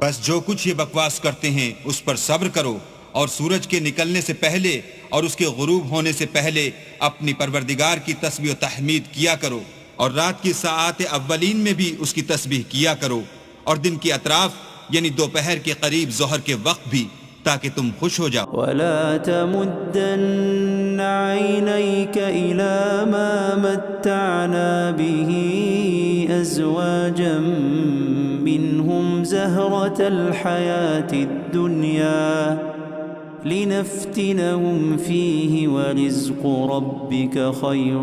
بس جو کچھ یہ بکواس کرتے ہیں اس پر صبر کرو، اور سورج کے نکلنے سے پہلے اور اس کے غروب ہونے سے پہلے اپنی پروردگار کی تسبیح و تحمید کیا کرو، اور رات کی ساعات اولین میں بھی اس کی تسبیح کیا کرو، اور دن کی اطراف یعنی دوپہر کے قریب ظہر کے وقت بھی، تاکہ تم خوش ہو جاؤ۔ ولا تمدن عينيك إلى ما متعنا به أزواجا منهم زهرة الحياة الدنيا لنفتنهم فيه ورزق ربك خير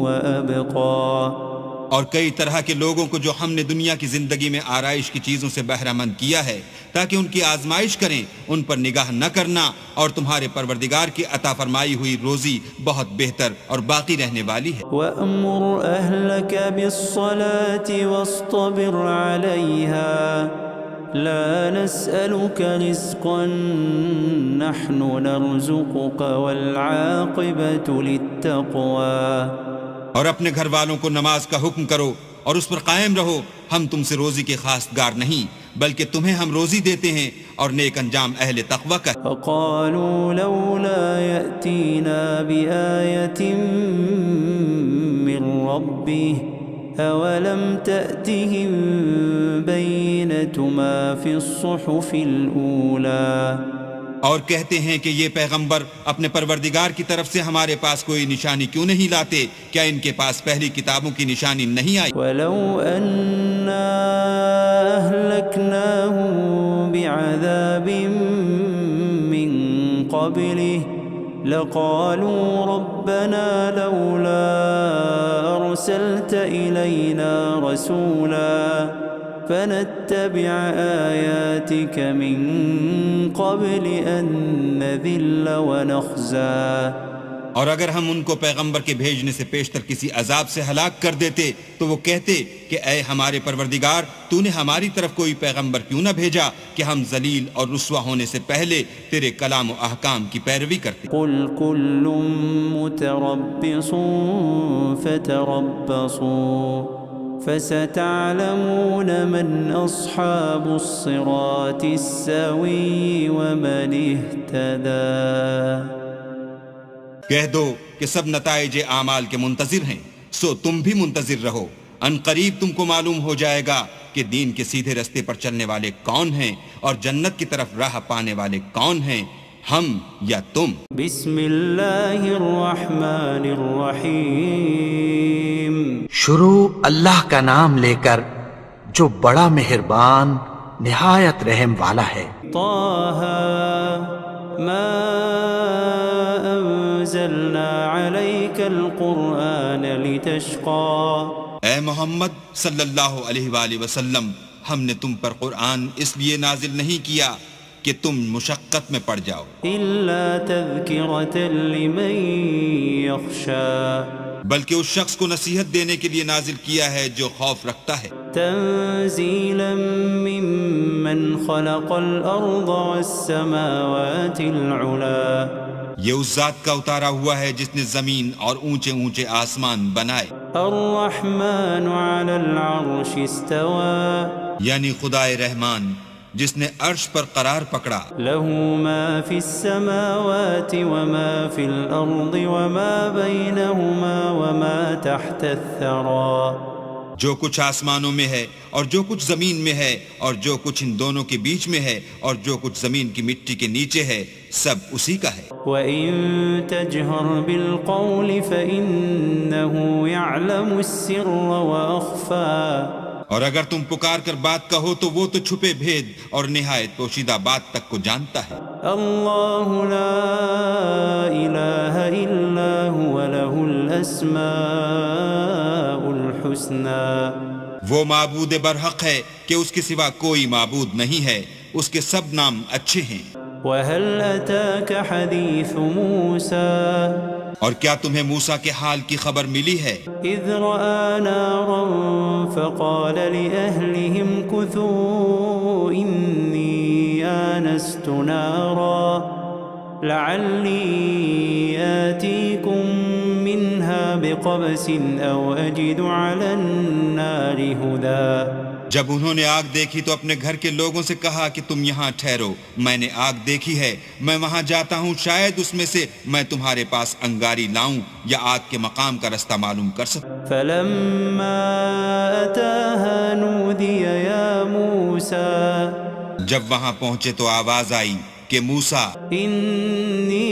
وأبقى۔ اور کئی طرح کے لوگوں کو جو ہم نے دنیا کی زندگی میں آرائش کی چیزوں سے بہرہ مند کیا ہے تاکہ ان کی آزمائش کریں، ان پر نگاہ نہ کرنا، اور تمہارے پروردگار کی عطا فرمائی ہوئی روزی بہت بہتر اور باقی رہنے والی ہے۔ وَأْمُرْ أَهْلَكَ بِالصَّلَاةِ وَاصْطَبِرْ عَلَيْهَا لَا نَسْأَلُكَ رِزْقًا نَحْنُ نَرْزُقُكَ وَالْعَاقِبَةُ لِلتَّقْوَى۔ اور اپنے گھر والوں کو نماز کا حکم کرو اور اس پر قائم رہو، ہم تم سے روزی کے خواستگار نہیں بلکہ تمہیں ہم روزی دیتے ہیں، اور نیک انجام اہل تقوی کا۔ فقالوا لولا يأتينا بآية من ربه أولم تأتهم بينة ما في الصحف الأولى۔ اور کہتے ہیں کہ یہ پیغمبر اپنے پروردگار کی طرف سے ہمارے پاس کوئی نشانی کیوں نہیں لاتے؟ کیا ان کے پاس پہلی کتابوں کی نشانی نہیں آئی؟ وَلَوْ أَنَّا أَهْلَكْنَاهُمْ بِعَذَابٍ مِّن قَبْلِهِ لَقَالُوا رَبَّنَا لَوْلَا أَرْسَلْتَ إِلَيْنَا رَسُولًا فنتبع آياتك من قبل أن نذل ونخزى۔ اور اگر ہم ان کو پیغمبر کے بھیجنے سے پیشتر کسی عذاب سے ہلاک کر دیتے تو وہ کہتے کہ اے ہمارے پروردگار، تو نے ہماری طرف کوئی پیغمبر کیوں نہ بھیجا کہ ہم ذلیل اور رسوا ہونے سے پہلے تیرے کلام و احکام کی پیروی کرتے۔ قل كل متربص فتربصوا فستعلمون من أصحاب الصراط السوي ومن اهتدى۔ کہہ دو کہ سب نتائج اعمال کے منتظر ہیں، سو تم بھی منتظر رہو، ان قریب تم کو معلوم ہو جائے گا کہ دین کے سیدھے رستے پر چلنے والے کون ہیں اور جنت کی طرف راہ پانے والے کون ہیں، ہم یا تم۔ بسم اللہ الرحمن الرحیم۔ شروع اللہ کا نام لے کر جو بڑا مہربان نہایت رحم والا ہے۔ طه ما انزلنا عليك القرآن لتشقى۔ اے محمد صلی اللہ علیہ وآلہ وسلم، ہم نے تم پر قرآن اس لیے نازل نہیں کیا کہ تم مشقت میں پڑ جاؤ، إلا تذكرة لمن يخشى۔ بلکہ اس شخص کو نصیحت دینے کے لیے نازل کیا ہے جو خوف رکھتا ہے۔ تنزيلا ممن خلق الأرض والسماوات العلا یہ اس ذات کا اتارا ہوا ہے جس نے زمین اور اونچے اونچے آسمان بنائے. الرحمن على العرش استوى یعنی خدائے رحمان جس نے عرش پر قرار پکڑا. له ما في السماوات وما في الأرض وما بينهما وما تحت الثرى. جو کچھ آسمانوں میں ہے اور جو کچھ زمین میں ہے اور جو کچھ ان دونوں کے بیچ میں ہے اور جو کچھ زمین کی مٹی کے نیچے ہے سب اسی کا ہے. وَإِن تَجْهَرْ بِالْقَوْلِ فَإِنَّهُ يَعْلَمُ السِّرَّ وَأَخْفَى. اور اگر تم پکار کر بات کہو تو وہ تو چھپے بھید اور نہایت پوشیدہ بات تک کو جانتا ہے. اللہ لا الہ الا هو له الاسماء الحسنى. وہ معبود برحق ہے کہ اس کے سوا کوئی معبود نہیں ہے، اس کے سب نام اچھے ہیں. وَهَلْ أَتَاكَ حَدِيثُ مُوسَى. اور کیا تمہیں موسیٰ کے حال کی خبر ملی ہے؟ إِذْ رَأَى نَارًا فَقَالَ لِأَهْلِهِمْ كُثُوا إِنِّي آنَسْتُ نَارًا لَعَلِّي آتِيكُم مِّنْهَا بِقَبَسٍ أَوْ أَجِدُ عَلَى النَّارِ هُدًى. جب انہوں نے آگ دیکھی تو اپنے گھر کے لوگوں سے کہا کہ تم یہاں ٹھہرو، میں نے آگ دیکھی ہے، میں وہاں جاتا ہوں، شاید اس میں سے میں تمہارے پاس انگاری لاؤں یا آگ کے مقام کا رستہ معلوم کر سکوں. فَلَمَّا أَتَاهَا نُودِيَ يَا مُوسَى. جب وہاں پہنچے تو آواز آئی کہ موسیٰ إِنِّي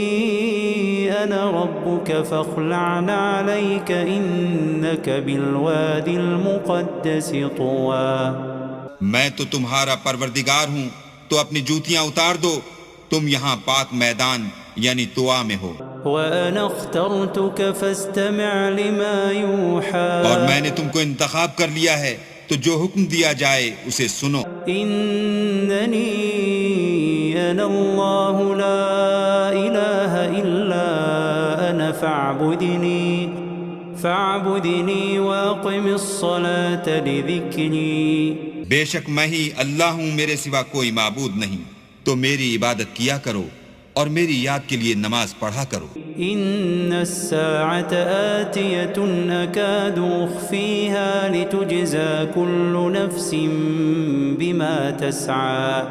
أَنَا رَبُّكَ فَاخْلَعْ عَلَيْكَ إِنَّكَ بِالْوَادِ الْمُقَدَّسِ طُوًى. میں تو تمہارا پروردگار ہوں، تو اپنی جوتیاں اتار دو، تم یہاں پاک میدان یعنی طوا میں ہو. وَأَنَا اخْتَرْتُكَ فَاسْتَمِعْ لِمَا يُوحَى. اور میں نے تم کو انتخاب کر لیا ہے تو جو حکم دیا جائے اسے سنو. إِنَّنِي أَنَا اللَّهُ لَا إِلَهَ إِلَّا أَنَا فَاعْبُدْنِي وَأَقِمِ الصَّلَاةَ لِذِكْرِي. بے شک میں ہی اللہ ہوں، میرے سوا کوئی معبود نہیں، تو میری عبادت کیا کرو اور میری یاد کے لیے نماز پڑھا کرو. إِنَّ السَّاعَةَ آتِيَةٌ أَكَادُ أُخْفِيهَا لِتُجْزَى كُلُّ نَفْسٍ بِمَا تَسْعَى.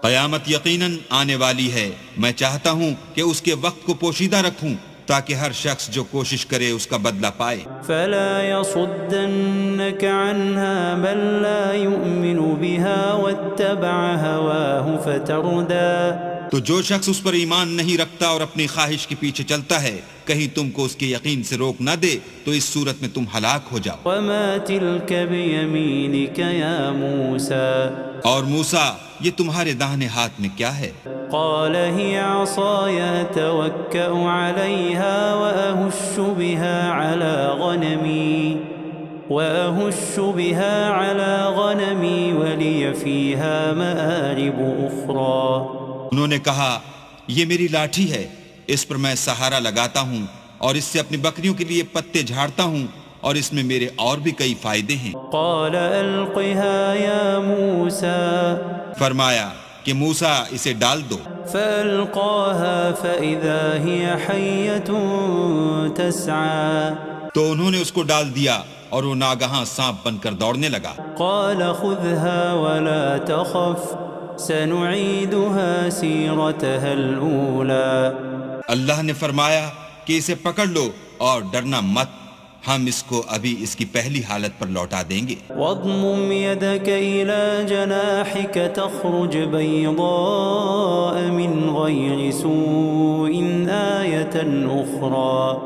قیامت یقیناً آنے والی ہے، میں چاہتا ہوں کہ اس کے وقت کو پوشیدہ رکھوں تاکہ ہر شخص جو کوشش کرے اس کا بدلہ پائے. فَلَا يَصُدَّنَّكَ عَنْهَا مَن لَّا يُؤْمِنُ بِهَا وَاتَّبَعَ هَوَاهُ فَتَرْدَىٰ. تو جو شخص اس پر ایمان نہیں رکھتا اور اپنی خواہش کے پیچھے چلتا ہے، کہیں تم کو اس کے یقین سے روک نہ دے تو اس صورت میں تم ہلاک ہو جاؤ. وَمَا تِلْكَ بِيَمِينِكَ يَا مُوسَى. اور موسیٰ یہ تمہارے داہنے ہاتھ میں کیا ہے؟ قال هي عصاي أتوكأ عليها وأهش بها على غنمي ولي فيها مآرب أخرى. انہوں نے کہا یہ میری لاٹھی ہے، اس پر میں سہارا لگاتا ہوں اور اس سے اپنی بکریوں کے لیے پتے جھاڑتا ہوں اور اس میں میرے اور بھی کئی فائدے ہیں. قال ألقها يا موسى. فرمایا کہ موسیٰ اسے ڈال دو. فألقاها فإذا هي حية تسعى. تو انہوں نے اس کو ڈال دیا اور وہ ناگہاں سانپ بن کر دوڑنے لگا. قال خذها ولا تخف سنعيدها سيرتها الأولى. اللہ نے فرمایا کہ اسے پکڑ لو اور ڈرنا مت، ہم اس کو ابھی اس کی پہلی حالت پر لوٹا دیں گے. واضمم يدك إلى جناحك تخرج بيضاء من غير سوء آية أخرى.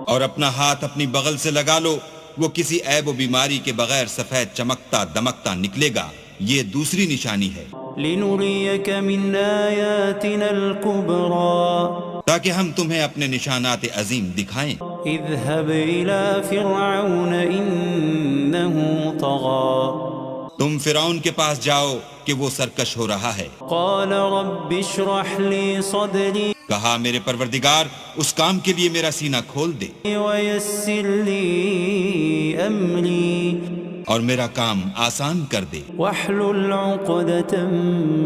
اور اپنا ہاتھ اپنی بغل سے لگا لو، وہ کسی عیب و بیماری کے بغیر سفید چمکتا دمکتا نکلے گا، یہ دوسری نشانی ہے. لنريك من آياتنا الكبرى. تاکہ ہم تمہیں اپنے نشانات عظیم دکھائیں. اذهب إلى فرعون إنه طغى. تم فرعون کے پاس جاؤ کہ وہ سرکش ہو رہا ہے. قال رب اشرح لي صدري. کہا میرے پروردگار اس کام کے لیے میرا سینہ کھول دے. ويسر لي أمري. اور میرا کام آسان کر دے، واحلل عقدة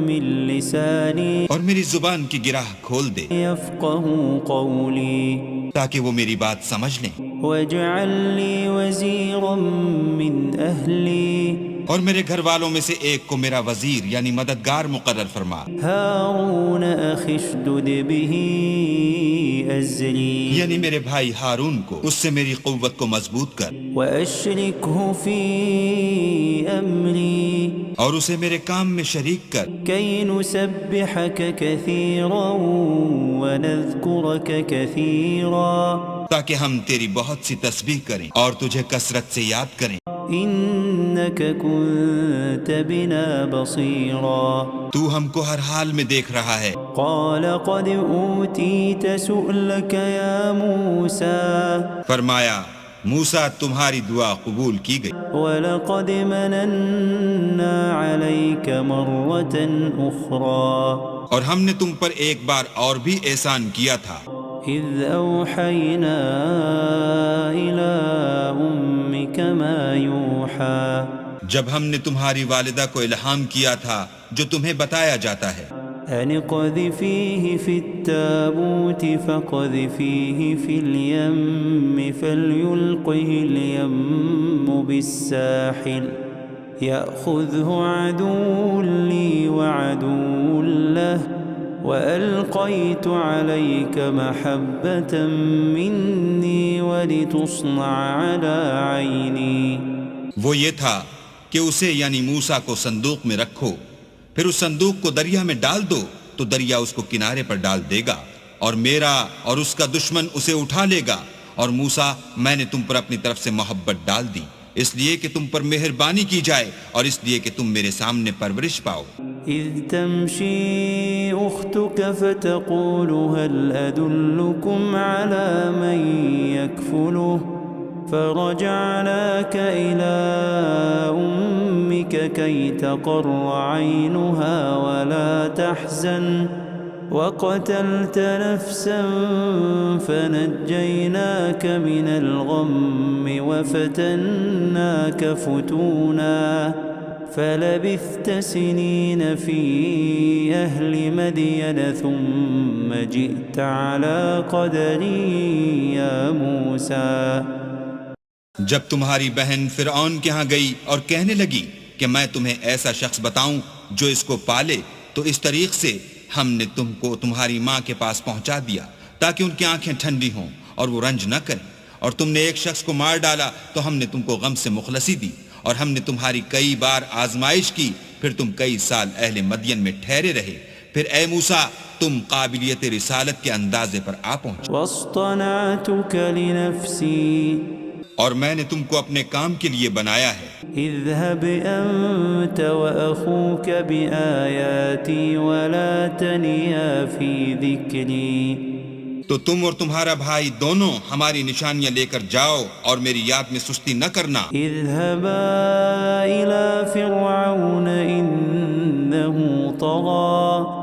من لساني اور میری زبان کی گرہ کھول دے يفقهوا قولي تاکہ وہ میری بات سمجھ لیں، واجعل لي وزيرا من أهلي اور میرے گھر والوں میں سے ایک کو میرا وزیر یعنی مددگار مقرر فرما، هارون أخي اشدد به أزري یعنی میرے بھائی ہارون کو اس سے میری قوت کو مضبوط کر، وأشركه في أمري اور اسے میرے کام میں شریک کر، كي نسبحك كثيرا ونذكرك كثيرا تاکہ ہم تیری بہت سی تسبیح کریں اور تجھے کثرت سے یاد کریں، إنك كنت بنا بصيرا تو ہم کو ہر حال میں دیکھ رہا ہے۔ قال قد أوتيت سؤلك يا موسى فرمایا موسیٰ تمہاری دعا قبول کی گئی، ولقد مننا عليك مرة أخرى اور ہم نے تم پر ایک بار اور بھی احسان کیا تھا، إذ أوحينا إلى أمك ما يوحى جب ہم نے تمہاری والدہ کو الہام کیا تھا جو تمہیں بتایا جاتا ہے، أن اقذفيه في التابوت فاقذفيه في اليم فليلقه اليم بالساحل يأخذه عدو لي وعدو له وألقيت عليك محبة مني ولتصنع على عيني۔ وہ یہ تھا کہ اسے یعنی موسیٰ کو صندوق میں رکھو، پھر اس صندوق کو دریا میں ڈال دو تو دریا اس کو کنارے پر ڈال دے گا، اور میرا اور اس کا دشمن اسے اٹھا لے گا، اور موسیٰ میں نے تم پر اپنی طرف سے محبت ڈال دی اس لیے کہ تم پر مہربانی کی جائے اور اس لیے کہ تم میرے سامنے پرورش پاؤ۔ إذ تمشي أختك فتقول هل أدلكم على من يكفله فرجعناك إلى أمك كي تقر عينها ولا تحزن وقتلت نفسا فنجيناك من الغم وفتناك فتونا فلبثت سنين في أهل مدين ثم جئت على قدري يا موسى۔ جب تمہاری بہن فرعون کے ہاں گئی اور کہنے لگی کہ میں تمہیں ایسا شخص بتاؤں جو اس کو پالے، تو اس طریق سے ہم نے تم کو تمہاری ماں کے پاس پہنچا دیا تاکہ ان کی آنکھیں ٹھنڈی ہوں اور وہ رنج نہ کریں، اور تم نے ایک شخص کو مار ڈالا تو ہم نے تم کو غم سے مخلصی دی، اور ہم نے تمہاری کئی بار آزمائش کی، پھر تم کئی سال اہل مدین میں ٹھہرے رہے، پھر اے موسیٰ تم قابلیت رسالت کے اندازے پر آ پہنچے، واصطنعتك لنفسي اور میں نے تم کو اپنے کام کے لیے بنایا ہے۔ اذهب أنت وأخوك بآياتي ولا تنيا في ذكري۔ تو تم اور تمہارا بھائی دونوں ہماری نشانیاں لے کر جاؤ اور میری یاد میں سستی نہ کرنا۔ اذهبا إلى فرعون إنه طغى۔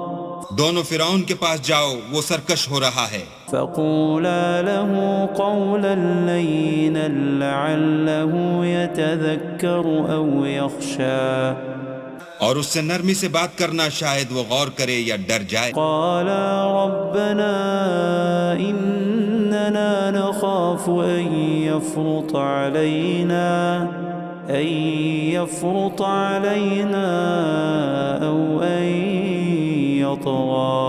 دونوں فرعون کے پاس جاؤ، وہ سرکش ہو رہا ہے، فقولا له قولا لينا لعله يتذكر أو يخشى۔ اور اس سے نرمی سے بات کرنا، شاید وہ غور کرے یا ڈر جائے۔ قالا ربنا إننا نخاف أن يفرط علينا أو أن يطغى۔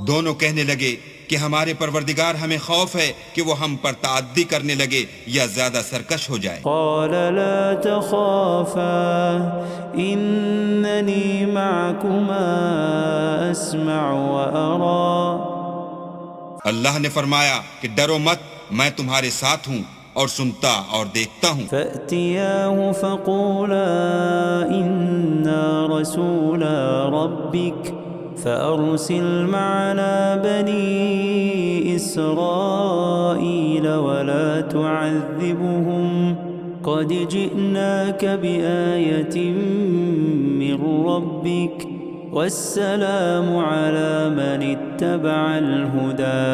دونوں کہنے لگے کہ ہمارے پروردگار ہمیں خوف ہے کہ وہ ہم پر تعدی کرنے لگے یا زیادہ سرکش ہو جائے۔ قال لا تخافا إنني معكما أسمع وأرى۔ اللہ نے فرمایا کہ ڈرو مت، میں تمہارے ساتھ ہوں اور سنتا اور دیکھتا ہوں۔ فأتياه فقولا إنا رسولا ربك فأرسل معنا بني إسرائيل ولا تعذبهم قد جئناك بآية من ربك والسلام على من اتبع الهدى۔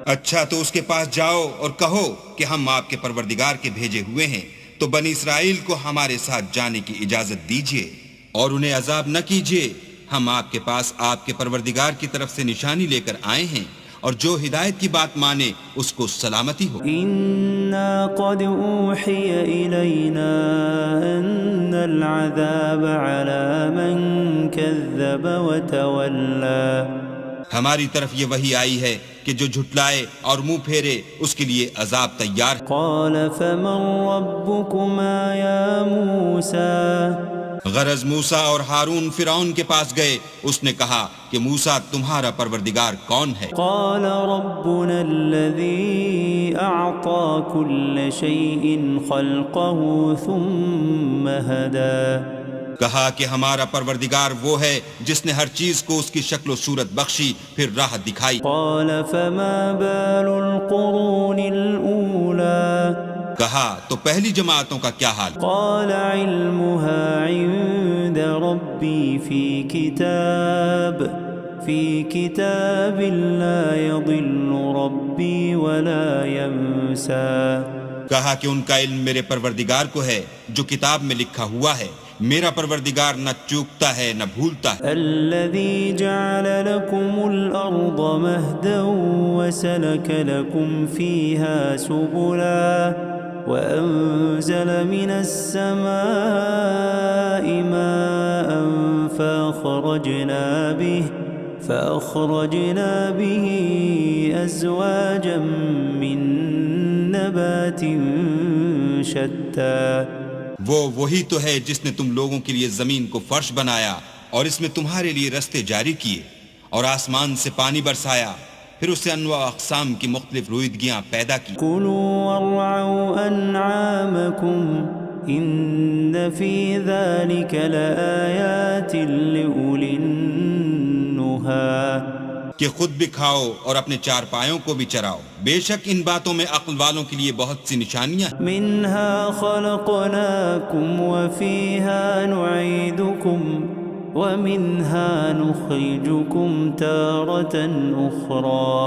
اچھا تو اس کے پاس جاؤ اور کہو کہ ہم آپ کے پروردگار کے بھیجے ہوئے ہیں، تو بنی اسرائیل کو ہمارے ساتھ جانے کی اجازت دیجیے اور انہیں عذاب نہ کیجیے. ہم آپ کے پاس آپ کے پروردگار کی طرف سے نشانی لے کر آئے ہیں، اور جو ہدایت کی بات مانے اس کو سلامتی ہو. إنا قد أوحي إلينا أن العذاب على من كذب وتولى. ہماری طرف یہ وحی آئی ہے کہ جو جھٹلائے اور منہ پھیرے اس کے لیے عذاب تیار. قال فمن ربكما يا موسى. غرض موسیٰ اور ہارون فرعون کے پاس گئے. اس نے کہا کہ موسیٰ تمہارا پروردگار کون ہے؟ قال ربنا الذي أعطى كل شيء خلقه ثم هدى. کہا کہ ہمارا پروردگار وہ ہے جس نے ہر چیز کو اس کی شکل و صورت بخشی پھر راہ دکھائی. قال فما بال القرون الأولى. کہا تو پہلی جماعتوں کا کیا حال؟ قال علمها عند ربي في كتاب لا يضل ربي ولا ينسى. کہا کہ ان کا علم میرے پروردگار کو ہے جو کتاب میں لکھا ہوا ہے. میرا پروردگار نہ چوکتا ہے نہ بھولتا ہے. الذي جعل لكم الأرض مهدا وسلك لكم فيها سبلا وأنزل من السماء ماء فأخرجنا به أزواجا من نبات شتى. وہی تو ہے جس نے تم لوگوں کے لیے زمین کو فرش بنایا اور اس میں تمہارے لیے رستے جاری کیے اور آسمان سے پانی برسایا، پھر اس سے انواع اقسام کی مختلف رویدگیاں پیدا کی. كلوا وارعوا أنعامكم إن في ذلك لآيات لأولي النهى. کہ خود بھی کھاؤ اور اپنے چار پایوں کو بھی چراؤ، بے شک ان باتوں میں عقل والوں کے لیے بہت سی نشانیاں ہیں. منها خلقناكم وفيها نعيدكم ومنها نخرجكم تارة أخرى.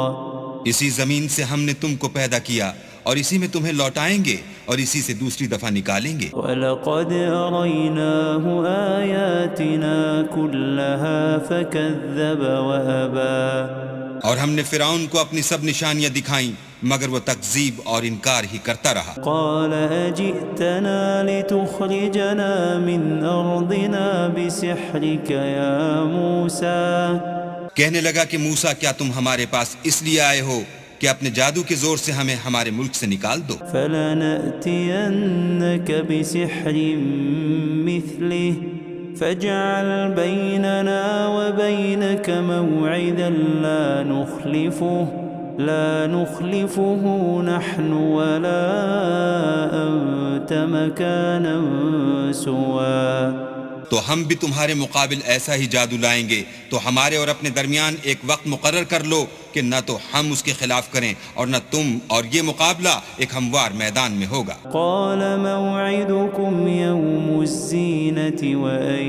اسی زمین سے ہم نے تم کو پیدا کیا اور اسی میں تمہیں لوٹائیں گے اور اسی سے دوسری دفعہ نکالیں گے. وَلَقَدْ أَرَيْنَاهُ آيَاتِنَا كُلَّهَا فَكَذَّبَ وَأَبَى. اور ہم نے فرعون کو اپنی سب نشانیاں دکھائیں مگر وہ تکذیب اور انکار ہی کرتا رہا. قَالَ أَجِئْتَنَا لِتُخْرِجَنَا مِنْ أَرْضِنَا بِسِحْرِكَ يَا مُوسَى. کہنے لگا کہ موسیٰ کیا تم ہمارے پاس اس لیے آئے ہو کہ اپنے جادو کے زور سے ہمیں ہمارے ملک سے نکال دو؟ فَلَنَأْتِيَنَّكَ بِسِحْرٍ مِثْلِهِ فَاجْعَلْ بَيْنَنَا وَبَيْنَكَ مَوْعِدًا لا نخلفه نحن ولا أنت مكانا سوا. تو ہم بھی تمہارے مقابل ایسا ہی جادو لائیں گے، تو ہمارے اور اپنے درمیان ایک وقت مقرر کر لو کہ نہ تو ہم اس کے خلاف کریں اور نہ تم، اور یہ مقابلہ ایک ہموار میدان میں ہوگا. قال موعدكم يوم الزينة وأن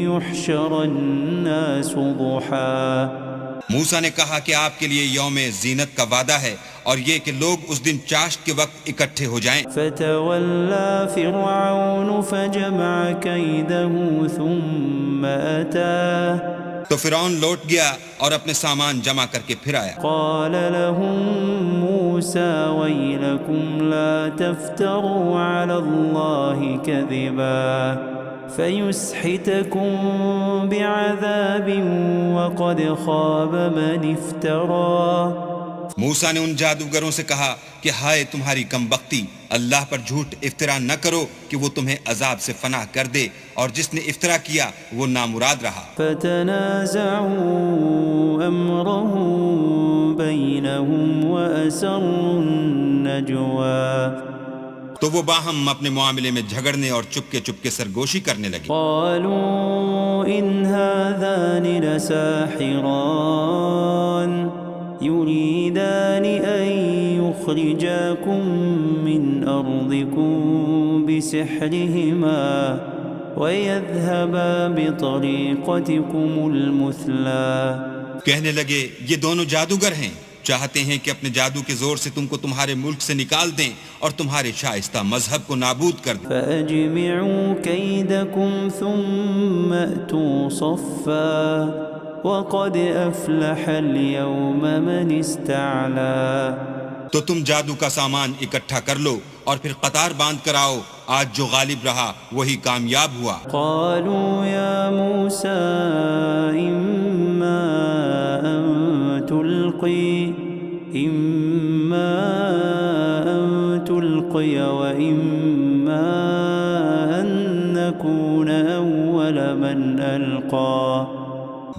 يحشر الناس ضحى. موسیٰ نے کہا کہ آپ کے لیے یوم زینت کا وعدہ ہے اور یہ کہ لوگ اس دن چاشت کے وقت اکٹھے ہو جائیں. فتولى فرعون فجمع كيده ثم أتى. تو فرعون لوٹ گیا اور اپنے سامان جمع کر کے پھر آیا. قال لهم موسى ويلكم لا تفتروا على الله كذبا فيسحتكم بعذاب وقد خاب من افترى. موسیٰ نے ان جادوگروں سے کہا کہ ہائے تمہاری کم بختی، اللہ پر جھوٹ افطرا نہ کرو کہ وہ تمہیں عذاب سے فنا کر دے، اور جس نے افطرا کیا وہ نامراد رہا. فتنازعوا امرهم بينهم واسروا النجوى. تو وہ باہم اپنے معاملے میں جھگڑنے اور چپکے چپکے سرگوشی کرنے لگے. قالوا ان هذان لساحران يريدان ان يخرجاكم من ارضكم بسحرهما ويذهبا بطريقتكم المثلى. کہنے لگے یہ دونوں جادوگر ہیں، چاہتے ہیں کہ اپنے جادو کے زور سے تم کو تمہارے ملک سے نکال دیں اور تمہارے شائستہ مذہب کو نابود کر دیں۔ فأجمعوا كيدكم ثم أتوا صفا وقد أفلح اليوم من استعلا۔ تو تم جادو کا سامان اکٹھا کر لو اور پھر قطار باندھ کر آؤ، آج جو غالب رہا وہی کامیاب ہوا۔ قالوا يا موسى إما أن تلقي وإما أن نكون أول من ألقى۔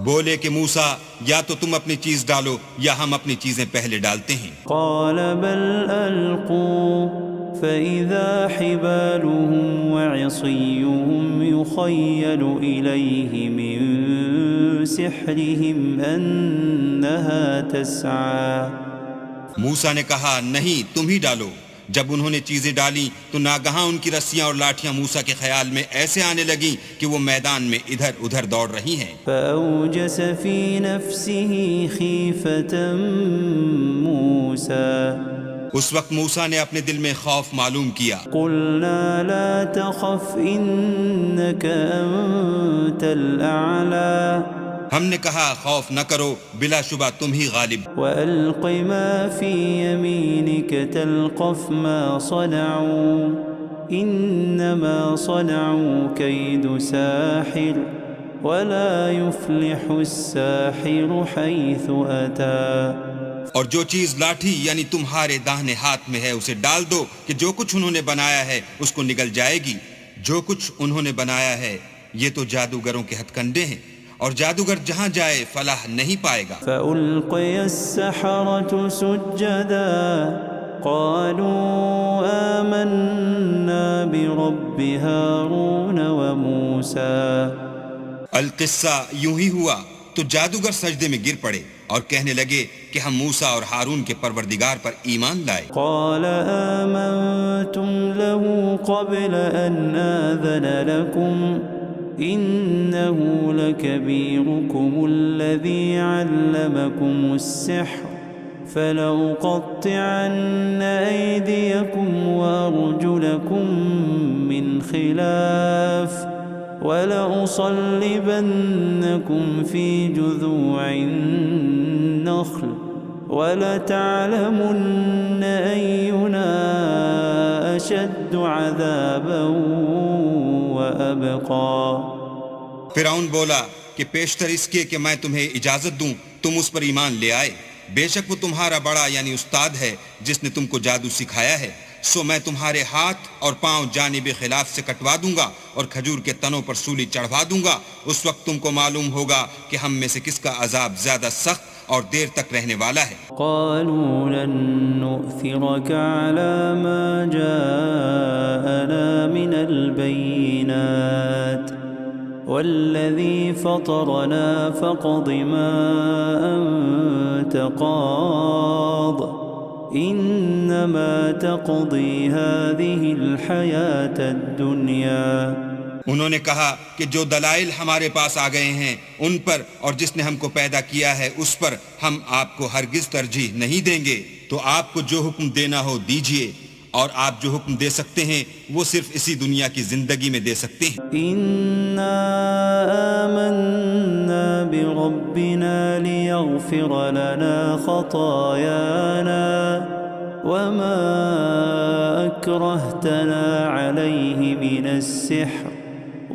بولے کہ موسیٰ یا تو تم اپنی چیز ڈالو یا ہم اپنی چیزیں پہلے ڈالتے ہیں۔ قال بل ألقوا فإذا حبالهم وعصيهم يخيل إليه من سحرهم أنها تسعى۔ موسیٰ نے کہا نہیں تم ہی ڈالو۔ جب انہوں نے چیزیں ڈالی تو ناگہاں ان کی رسیاں اور لاٹھیاں موسیٰ کے خیال میں ایسے آنے لگیں کہ وہ میدان میں ادھر ادھر دوڑ رہی ہیں۔ فأوجس في نفسه خيفة موسى۔ اس وقت موسیٰ نے اپنے دل میں خوف معلوم کیا۔ قلنا لا تخف إنك أنت الأعلى۔ ہم نے کہا خوف نہ کرو، بلا شبہ تم ہی غالب۔ وألق ما في يمينك تلقف ما صنعوا إنما صنعوا كيد ساحر ولا يفلح الساحر حيث أتى۔ اور جو چیز لاٹھی یعنی تمہارے داہنے ہاتھ میں ہے اسے ڈال دو کہ جو کچھ انہوں نے بنایا ہے اس کو نگل جائے گی۔ جو کچھ انہوں نے بنایا ہے یہ تو جادوگروں کے ہتھ کنڈے ہیں، اور جادوگر جہاں جائے فلاح نہیں پائے گا۔ فألقي السحرة سجدا قالوا آمنا برب هارون وموسى۔ القصہ یوں ہی ہوا تو جادوگر سجدے میں گر پڑے اور کہنے لگے کہ ہم موسیٰ اور ہارون کے پروردگار پر ایمان لائے۔ قال آمنتم له قبل أن آذن لكم إنه لكبيركم الذي علمكم السحر فلأقطعن أيديكم وأرجلكم من خلاف ولأصلبنكم في جذوع النخل ولتعلمن أينا أشد عذابا وأبقى۔ فرعون بولا کہ پیشتر اس کے کہ میں تمہیں اجازت دوں تم اس پر ایمان لے آئے، بے شک وہ تمہارا بڑا یعنی استاد ہے جس نے تم کو جادو سکھایا ہے، سو میں تمہارے ہاتھ اور پاؤں جانب خلاف سے کٹوا دوں گا اور کھجور کے تنوں پر سولی چڑھوا دوں گا۔ اس وقت تم کو معلوم ہوگا کہ ہم میں سے کس کا عذاب زیادہ سخت اور دیر تک رہنے والا ہے۔ قالوا لن نؤثرك على ما جاءنا من البينات والذي فطرنا فاقض ما أنت قاض إنما تقضي هذه الحياة الدنيا۔ انہوں نے کہا کہ جو دلائل ہمارے پاس آ گئے ہیں ان پر اور جس نے ہم کو پیدا کیا ہے اس پر ہم آپ کو ہرگز ترجیح نہیں دیں گے، تو آپ کو جو حکم دینا ہو دیجئے، اور آپ جو حکم دے سکتے ہیں وہ صرف اسی دنیا کی زندگی میں دے سکتے ہیں۔ إنا آمنا بربنا ليغفر لنا خطايانا وما أكرهتنا عليه من السحر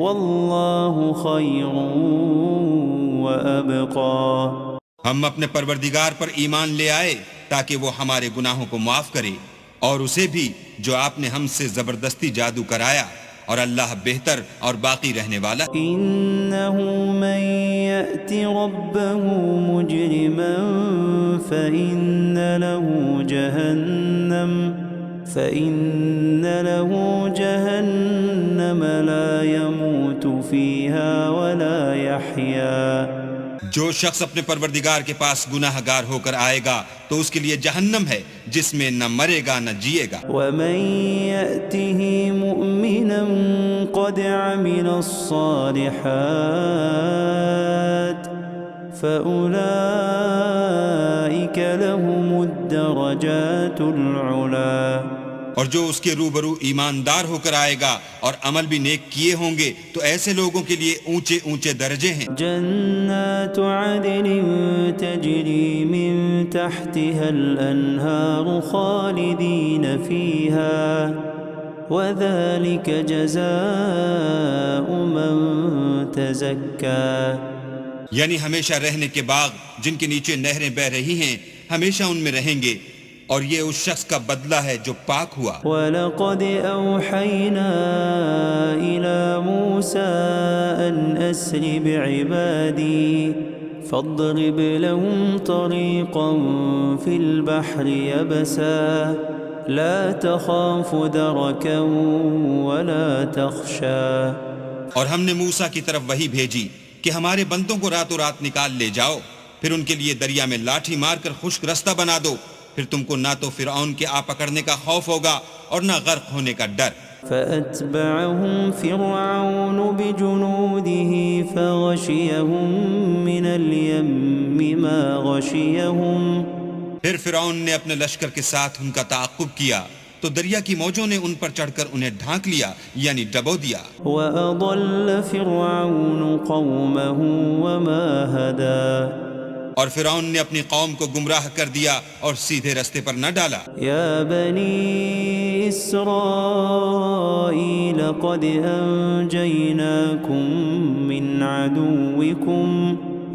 والله خير وأبقى۔ ہم اپنے پروردگار پر ایمان لے آئے تاکہ وہ ہمارے گناہوں کو معاف کرے، اور اسے بھی جو آپ نے ہم سے زبردستی جادو کرایا، اور اللہ بہتر اور باقی رہنے والا۔ إنه من يأت ربه مجرما فإن له جهنم لا يموت فيها ولا يحيا۔ جو شخص اپنے پروردگار کے پاس گناہ گار ہو کر آئے گا تو اس کے لیے جہنم ہے جس میں نہ مرے گا نہ جیے گا۔ ومن يأته مؤمنا قد عمل الصالحات فأولئك لهم الدرجات العلا اور جو اس کے روبرو ایماندار ہو کر آئے گا اور عمل بھی نیک کیے ہوں گے تو ایسے لوگوں کے لیے اونچے اونچے درجے ہیں۔ جنات عدن تجری من تحتها الأنهار خالدین فیہا وذلك جزاء من تزکا، یعنی ہمیشہ رہنے کے باغ جن کے نیچے نہریں بہ رہی ہیں، ہمیشہ ان میں رہیں گے، اور یہ اس شخص کا بدلہ ہے جو پاک ہوا۔ وَلَقَدْ أَوْحَيْنَا إِلَى مُوسَىٰ أَنْ أَسْرِ بِعِبَادِي فَاضْرِبْ لَهُمْ طَرِيقًا فِي الْبَحْرِ يَبَسًا لَا تَخَافُ دَرَكًا وَلَا تَخْشَىٰ، اور ہم نے موسیٰ کی طرف وحی بھیجی کہ ہمارے بندوں کو راتوں رات نکال لے جاؤ، پھر ان کے لیے دریا میں لاٹھی مار کر خشک رستہ بنا دو، پھر تم کو نہ تو فرعون کے آ پکڑنے کا خوف ہوگا اور نہ غرق ہونے کا ڈر۔ فَأَتْبَعَهُمْ فِرْعَوْنُ بِجُنُودِهِ فَغَشِيَهُمْ مِنَ الْيَمِّ مَا غَشِيَهُمْ، پھر فرعون نے اپنے لشکر کے ساتھ ان کا تعاقب کیا تو دریا کی موجوں نے ان پر چڑھ کر انہیں ڈھانک لیا، یعنی ڈبو دیا۔ وَأَضَلَّ فِرْعَوْنُ قَوْمَهُ وَمَا هَدَىٰ، اور فرعون نے اپنی قوم کو گمراہ کر دیا اور سیدھے رستے پر نہ ڈالا۔ یا بنی اسرائیل قد انجیناکم من عدوکم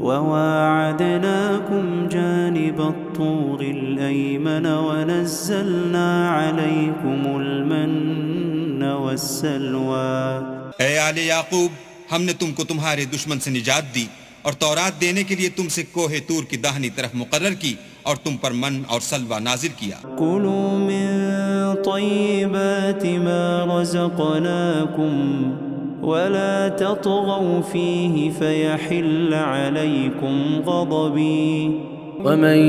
وواعدناکم جانب الطور الایمن ونزلنا علیکم المن والسلوى۔ اے آل یعقوب، ہم نے تم کو تمہارے دشمن سے نجات دی اور تورات دینے کے لیے تم سے کوہ طور کی داہنی طرف مقرر کی اور تم پر من اور سلوہ نازل کیا۔ کلوا من طیبات ما رزقناکم ولا تطغوا فیہ فیحل علیکم غضبی، ومن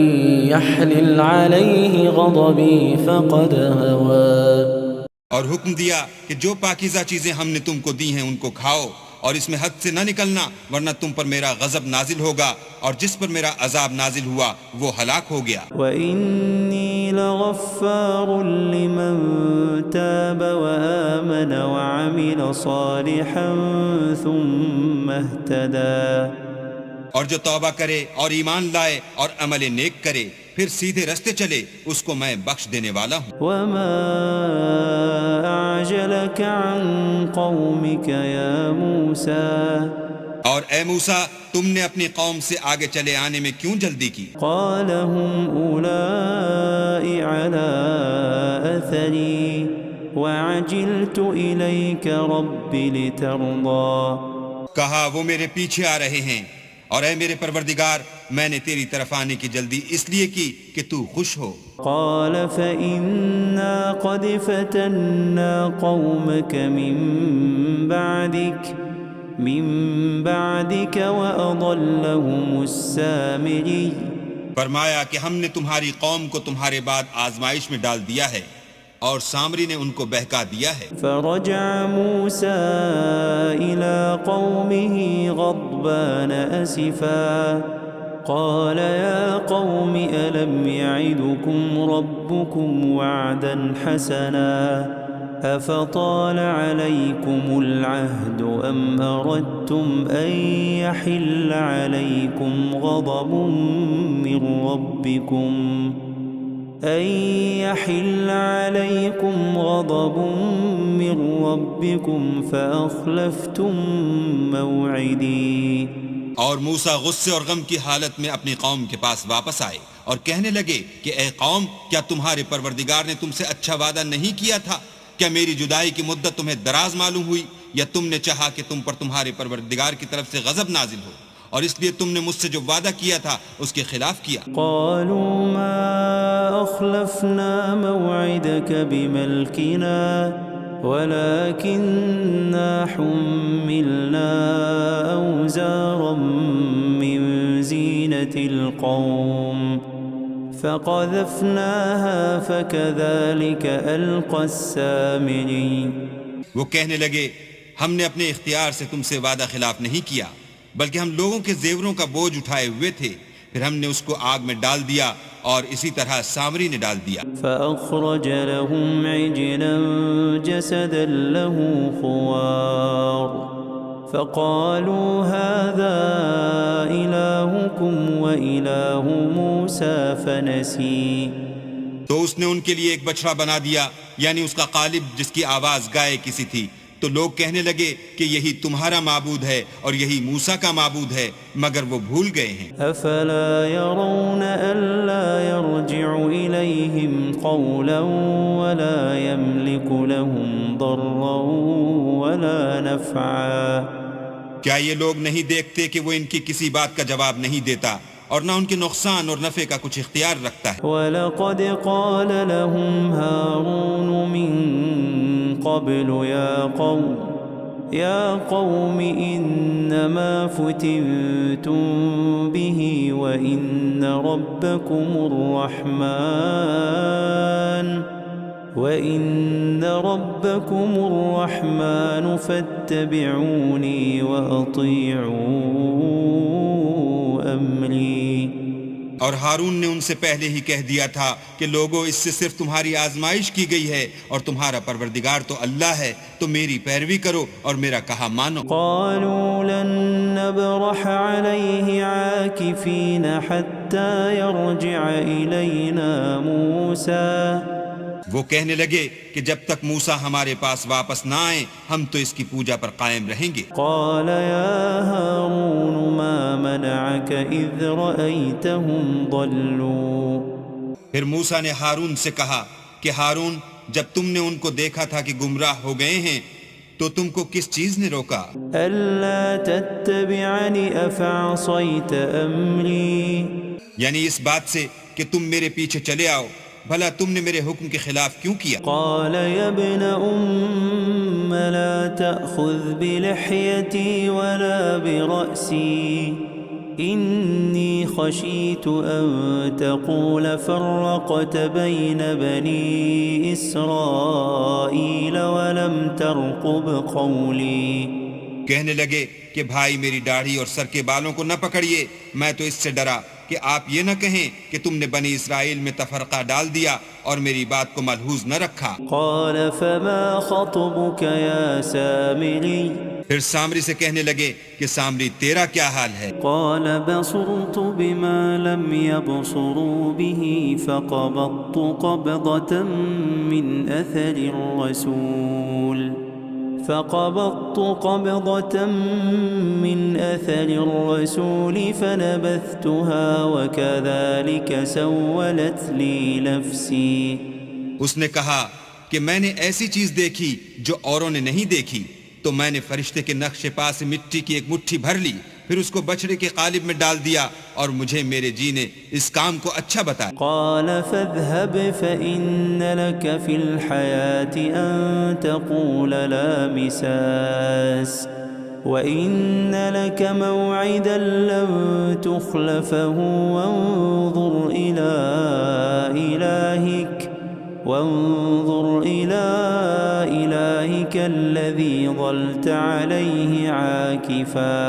يحلل عليه غضبي فقد هوى۔ اور حکم دیا کہ جو پاکیزہ چیزیں ہم نے تم کو دی ہیں ان کو کھاؤ، اور اس میں حد سے نہ نکلنا ورنہ تم پر میرا غضب نازل ہوگا، اور جس پر میرا عذاب نازل ہوا وہ ہلاک ہو گیا۔ وَإِنِّي لَغَفَّارٌ لِّمَن تَابَ وَآمَنَ وَعَمِلَ صَالِحًا ثُمَّ اهْتَدَىٰ، اور جو توبہ کرے اور ایمان لائے اور عمل نیک کرے پھر سیدھے رستے چلے اس کو میں بخش دینے والا ہوں۔ وَمَا أَعْجَلَكَ عَن قَوْمِكَ يَا مُوسَىٰ، اور اے موسیٰ تم نے اپنی قوم سے آگے چلے آنے میں کیوں جلدی کی؟ قَالَ هُمْ أُولَاءِ عَلَىٰ أَثَرِي وَعَجِلْتُ إِلَيْكَ رَبِّ لِتَرْضَىٰ، کہا وہ میرے پیچھے آ رہے ہیں، اور اے میرے پروردگار میں نے تیری طرف آنے کی جلدی اس لیے کی کہ تو خوش ہو۔ قال فإنا قد فتنا قومك من بعدك وأضلهم السامري، فرمایا کہ ہم نے تمہاری قوم کو تمہارے بعد آزمائش میں ڈال دیا ہے اور سامری نے ان کو بہکا دیا ہے۔ فرجع موسى إلى قومه غضبان أسفا قال يا قوم ألم يعدكم ربكم وعدا حسنا أفطال عليكم العهد أم أردتم أن يحل عليكم غضب من ربكم فأخلفتم موعدي۔ اور موسیٰ غصے اور غم کی حالت میں اپنی قوم کے پاس واپس آئے اور کہنے لگے کہ اے قوم، کیا تمہارے پروردگار نے تم سے اچھا وعدہ نہیں کیا تھا؟ کیا میری جدائی کی مدت تمہیں دراز معلوم ہوئی، یا تم نے چاہا کہ تم پر تمہارے پروردگار کی طرف سے غضب نازل ہو اور اس لیے تم نے مجھ سے جو وعدہ کیا تھا اس کے خلاف کیا؟ قالوا ما أخلفنا موعدك بملكنا ولكننا حملنا أوزارا من زينة القوم فقذفناها فكذلك ألقى السامري۔ وہ کہنے لگے ہم نے اپنے اختیار سے تم سے وعدہ خلاف نہیں کیا، بلکہ ہم لوگوں کے زیوروں کا بوجھ اٹھائے ہوئے تھے، پھر ہم نے اس کو آگ میں ڈال دیا اور اسی طرح سامری نے ڈال دیا۔ فأخرج لهم عجلا جسدا له خوار فقالوا هذا إلهكم وإله موسى فنسي۔ تو اس نے ان کے لیے ایک بچڑا بنا دیا، یعنی اس کا قالب جس کی آواز گائے کسی تھی، تو لوگ کہنے لگے کہ یہی تمہارا معبود ہے اور یہی موسیٰ کا معبود ہے، مگر وہ بھول گئے ہیں۔ افلا يرون الا يرجع اليهم قولا ولا يملك لهم ضرا ولا نفعا۔ کیا یہ لوگ نہیں دیکھتے کہ وہ ان کی کسی بات کا جواب نہیں دیتا اور نہ ان کے نقصان اور نفع کا کچھ اختیار رکھتا ہے؟ وَلَقَدْ قَالَ لَهُمْ هَارُونُ مِن قَبْلُ يَا قَوْمِ إِنَّمَا فُتِنْتُمْ بِهِ وَإِنَّ رَبَّكُمُ الرَّحْمَنُ فَاتَّبِعُونِي وَأَطِيعُوا أَمْرِي۔ اور ہارون نے ان سے پہلے ہی کہہ دیا تھا کہ لوگوں، اس سے صرف تمہاری آزمائش کی گئی ہے اور تمہارا پروردگار تو اللہ ہے، تو میری پیروی کرو اور میرا کہا مانو۔ قالوا لن نبرح عليه عاكفين حتى يرجع إلينا موسى۔ وہ کہنے لگے کہ جب تک موسیٰ ہمارے پاس واپس نہ آئیں ہم تو اس کی پوجا پر قائم رہیں گے۔ قال يا هارون ما منعك إذ رأيتهم ضلوا۔ پھر موسیٰ نے ہارون سے کہا کہ ہارون، جب تم نے ان کو دیکھا تھا کہ گمراہ ہو گئے ہیں تو تم کو کس چیز نے روکا؟ ألا تتبعني أفعصيت أمري۔ یعنی اس بات سے کہ تم میرے پیچھے چلے آؤ، بھلا تم نے میرے حکم کے خلاف کیوں کیا؟ قال يا ابن أم لا تأخذ بلحيتي ولا برأسي إني خشيت أن تقول فرقت بين بني إسرائيل ولم ترقب قولي۔ کہنے لگے کہ بھائی میری داڑھی اور سر کے بالوں کو نہ پکڑیے، میں تو اس سے ڈرا کہ آپ یہ نہ کہیں کہ تم نے بنی اسرائیل میں تفرقہ ڈال دیا اور میری بات کو ملحوظ نہ رکھا۔ قال فما خطبك يا سامري۔ پھر سامری سے کہنے لگے کہ سامری تیرا کیا حال ہے؟ قال بصرت بما لم يبصروا به فقبضت قبضة من أثر الرسول فنبذتها وكذلك سولت لي نفسي۔ اس نے کہا کہ میں نے ایسی چیز دیکھی جو اوروں نے نہیں دیکھی، تو میں نے فرشتے کے نقش پا سے مٹی کی ایک مٹھی بھر لی، پھر اس کو بچڑے کے قالب میں ڈال دیا اور مجھے میرے جی نے اس کام کو اچھا بتایا۔ قال فاذهب فإن لك في الحياة أن تقول لا مساس وإن لك موعدا لن تخلفه وانظر إلى إلهك الذي ظلت عليه عاكفا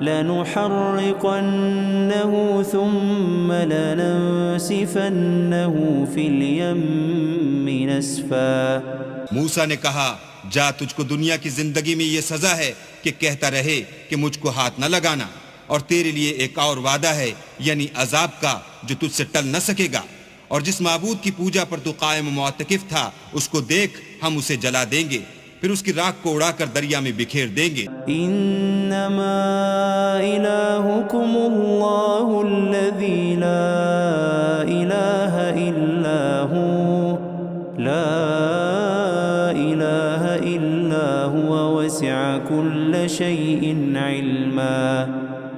لنحرقنه ثم لننسفنه في اليم نسفا۔ موسیٰ نے کہا جا، تجھ کو دنیا کی زندگی میں یہ سزا ہے کہ کہتا رہے کہ مجھ کو ہاتھ نہ لگانا، اور تیرے لیے ایک اور وعدہ ہے، یعنی عذاب کا جو تجھ سے ٹل نہ سکے گا، اور جس معبود کی پوجا پر تو قائم و معتکف تھا اس کو دیکھ، ہم اسے جلا دیں گے، پھر اس کی راکھ کو اڑا کر دریا میں بکھیر دیں گے۔ انما الہکم اللہ الذی لا الہ الا هو وسع كل شیء علما۔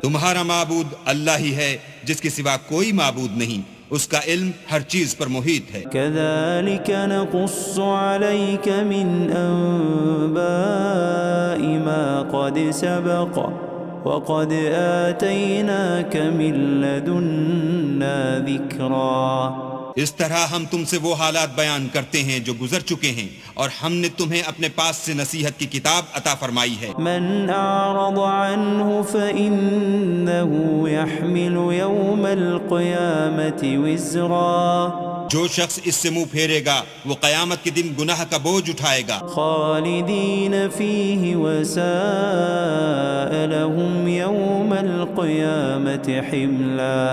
تمہارا معبود اللہ ہی ہے جس کے سوا کوئی معبود نہیں، اس کا علم ہر چیز پر محیط ہے۔ كذلك نقص عليك من أنباء ما قد سبق وقد آتيناك من لدنا ذكرا۔ اس طرح ہم تم سے وہ حالات بیان کرتے ہیں جو گزر چکے ہیں، اور ہم نے تمہیں اپنے پاس سے نصیحت کی کتاب عطا فرمائی ہے۔ من أعرض عنه فإنه يحمل يوم القيامة وزرا جو شخص اس سے منہ پھیرے گا وہ قیامت کے دن گناہ کا بوجھ اٹھائے گا۔ خالدين فيه وساء لهم يوم القيامة حملا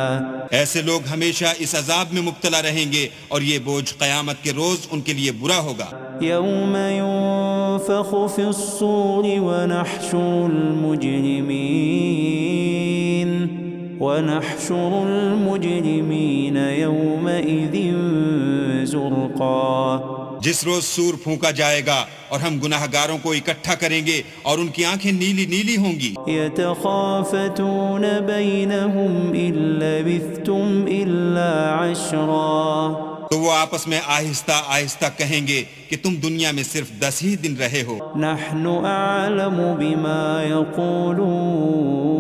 ایسے لوگ ہمیشہ اس عذاب میں مبتلا رہیں گے اور یہ بوجھ قیامت کے روز ان کے لیے برا ہوگا۔ يوم ينفخ في الصور ونحشر المجرمين يومئذ زرقا جس روز سور پھونکا جائے گا اور ہم گناہ گاروں کو اکٹھا کریں گے اور ان کی آنکھیں نیلی نیلی ہوں گی۔ يتخافتون بينهم إن لبثتم إلا عشرا تو وہ آپس میں آہستہ آہستہ کہیں گے کہ تم دنیا میں صرف 10 ہی دن رہے ہو۔ نحن أعلم بما يقولون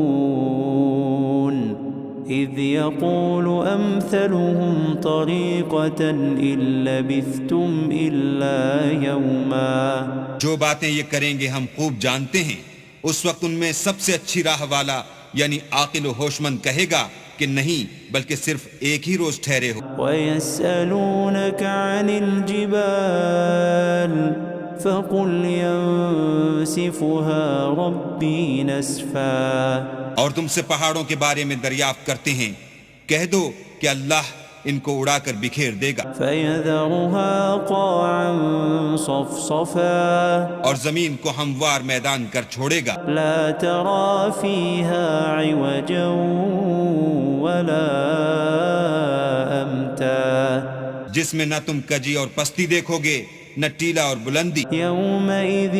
إذ يقول أمثلهم طريقة إن لبثتم إلا يوما جو باتیں یہ کریں گے ہم خوب جانتے ہیں، اس وقت ان میں سب سے اچھی راہ والا یعنی عاقل و ہوش مند کہے گا کہ نہیں بلکہ صرف ایک ہی روز ٹھہرے ہو۔ وَيَسْأَلُونَكَ عَنِ الْجِبَالِ فَقُلْ يَنسِفُهَا رَبِّي نَسْفًا اور تم سے پہاڑوں کے بارے میں دریافت کرتے ہیں، کہہ دو کہ اللہ ان کو اڑا کر بکھیر دے گا۔ فَيَذَرُهَا قَاعًا صَفْصَفًا اور زمین کو ہموار میدان کر چھوڑے گا۔ لَا تَرَى فِيهَا عِوَجًا وَلَا أَمْتًا جس میں نہ تم کجی اور پستی دیکھو گے نہ ٹیلا اور بلندی۔ يَوْمَئِذٍ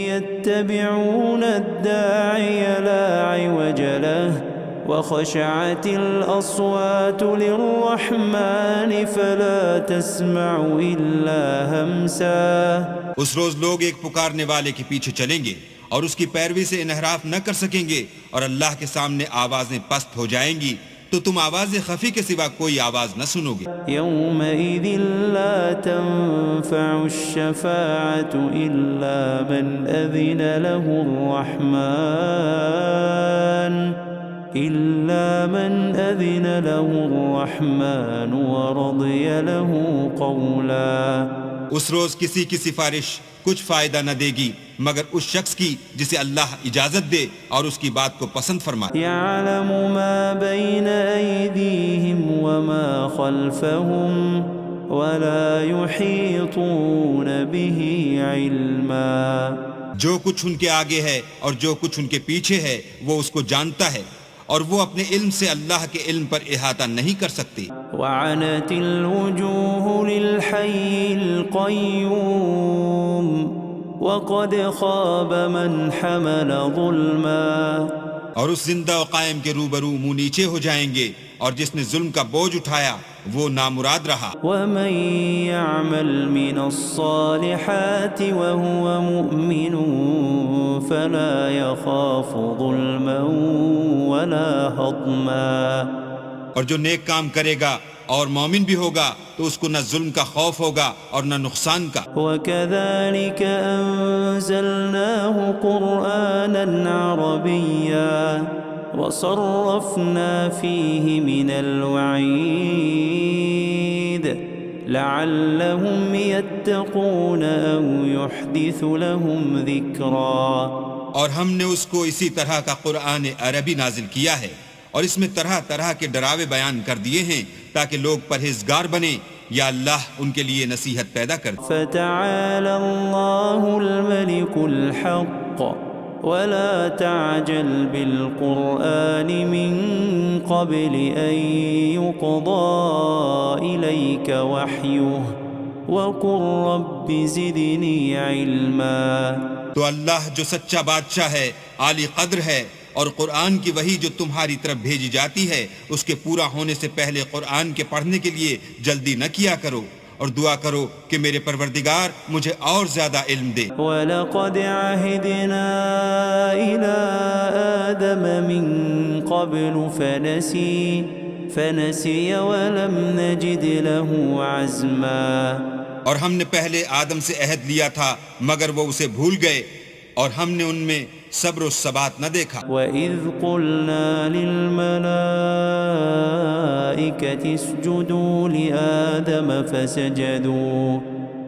يَتَّبِعُونَ الدَّاعِيَ لَا عِوَجَ لَهُ وَخَشَعَتِ الْأَصْوَاتُ لِلرَّحْمَنِ فَلَا تَسْمَعُ إِلَّا هَمْسًا اس روز لوگ ایک پکارنے والے کے پیچھے چلیں گے اور اس کی پیروی سے انحراف نہ کر سکیں گے، اور اللہ کے سامنے آوازیں پست ہو جائیں گی تو تم آواز خفی کے سوا کوئی آواز نہ سنو گے۔ يَوْمَئِذٍ لَا تَنفَعُ الشَّفَاعَةُ إِلَّا مَنْ أَذِنَ له الرَّحْمَنُ وَرَضِيَ لَهُ قَوْلًا اس روز کسی کی سفارش کچھ فائدہ نہ دے گی مگر اس شخص کی جسے اللہ اجازت دے اور اس کی بات کو پسند فرمائے۔ يَعْلَمُ مَا بَيْنَ أَيْدِيهِمْ وَمَا خَلْفَهُمْ وَلَا يُحِيطُونَ بِهِ عِلْمًا جو کچھ ان کے آگے ہے اور جو کچھ ان کے پیچھے ہے وہ اس کو جانتا ہے، اور وہ اپنے علم سے اللہ کے علم پر احاطہ نہیں کر سکتی۔ وعنت الوجوه للحي القيوم وقد خاب من حمل ظلما اور اس زندہ و قائم کے روبرو منہ نیچے ہو جائیں گے، اور جس نے ظلم کا بوجھ اٹھایا وہ نامراد رہا۔ ومن يعمل من الصالحات وهو مؤمن فلا يخاف ظلما ولا هضما اور جو نیک کام کرے گا اور مومن بھی ہوگا تو اس کو نہ ظلم کا خوف ہوگا اور نہ نقصان کا۔ وَكَذَلِكَ أَنزَلْنَاهُ قُرْآنًا عَرَبِيًّا وَصَرَّفْنَا فِيهِ مِنَ الْوَعِيدِ لَعَلَّهُمْ يَتَّقُونَ أَوْ يُحْدِثُ لَهُمْ ذِكْرًا اور ہم نے اس کو اسی طرح کا قرآن عربی نازل کیا ہے، اور اس میں طرح طرح کے ڈراوے بیان کر دیے ہیں تاکہ لوگ پرہیزگار بنیں یا اللہ ان کے لیے نصیحت پیدا کر دے۔ فَتَعَالَى اللَّهُ الْمَلِكُ الْحَقُّ وَلَا تَعْجَلْ بِالْقُرْآنِ مِنْ قَبْلِ أَنْ يُقْضَى إِلَيْكَ وَحْيُهُ وَقُلْ رَبِّ زِدْنِي عِلْمًا تو اللہ جو سچا بادشاہ ہے، عالی قدر ہے، اور قرآن کی وحی جو تمہاری طرف بھیجی جاتی ہے اس کے پورا ہونے سے پہلے قرآن کے پڑھنے کے لیے جلدی نہ کیا کرو، اور دعا کرو کہ میرے پروردگار مجھے اور زیادہ علم دے۔ وَلَقَدْ عَهِدْنَا إِلَىٰ آدَمَ مِن قَبْلُ فنسي ولم نجد له عزما اور ہم نے پہلے آدم سے عہد لیا تھا مگر وہ اسے بھول گئے اور ہم نے ان میں صبر و ثبات نہ دیکھا۔ وَإِذْ قُلْنَا لِلْمَلَائِكَةِ اسْجُدُوا لِآدَمَ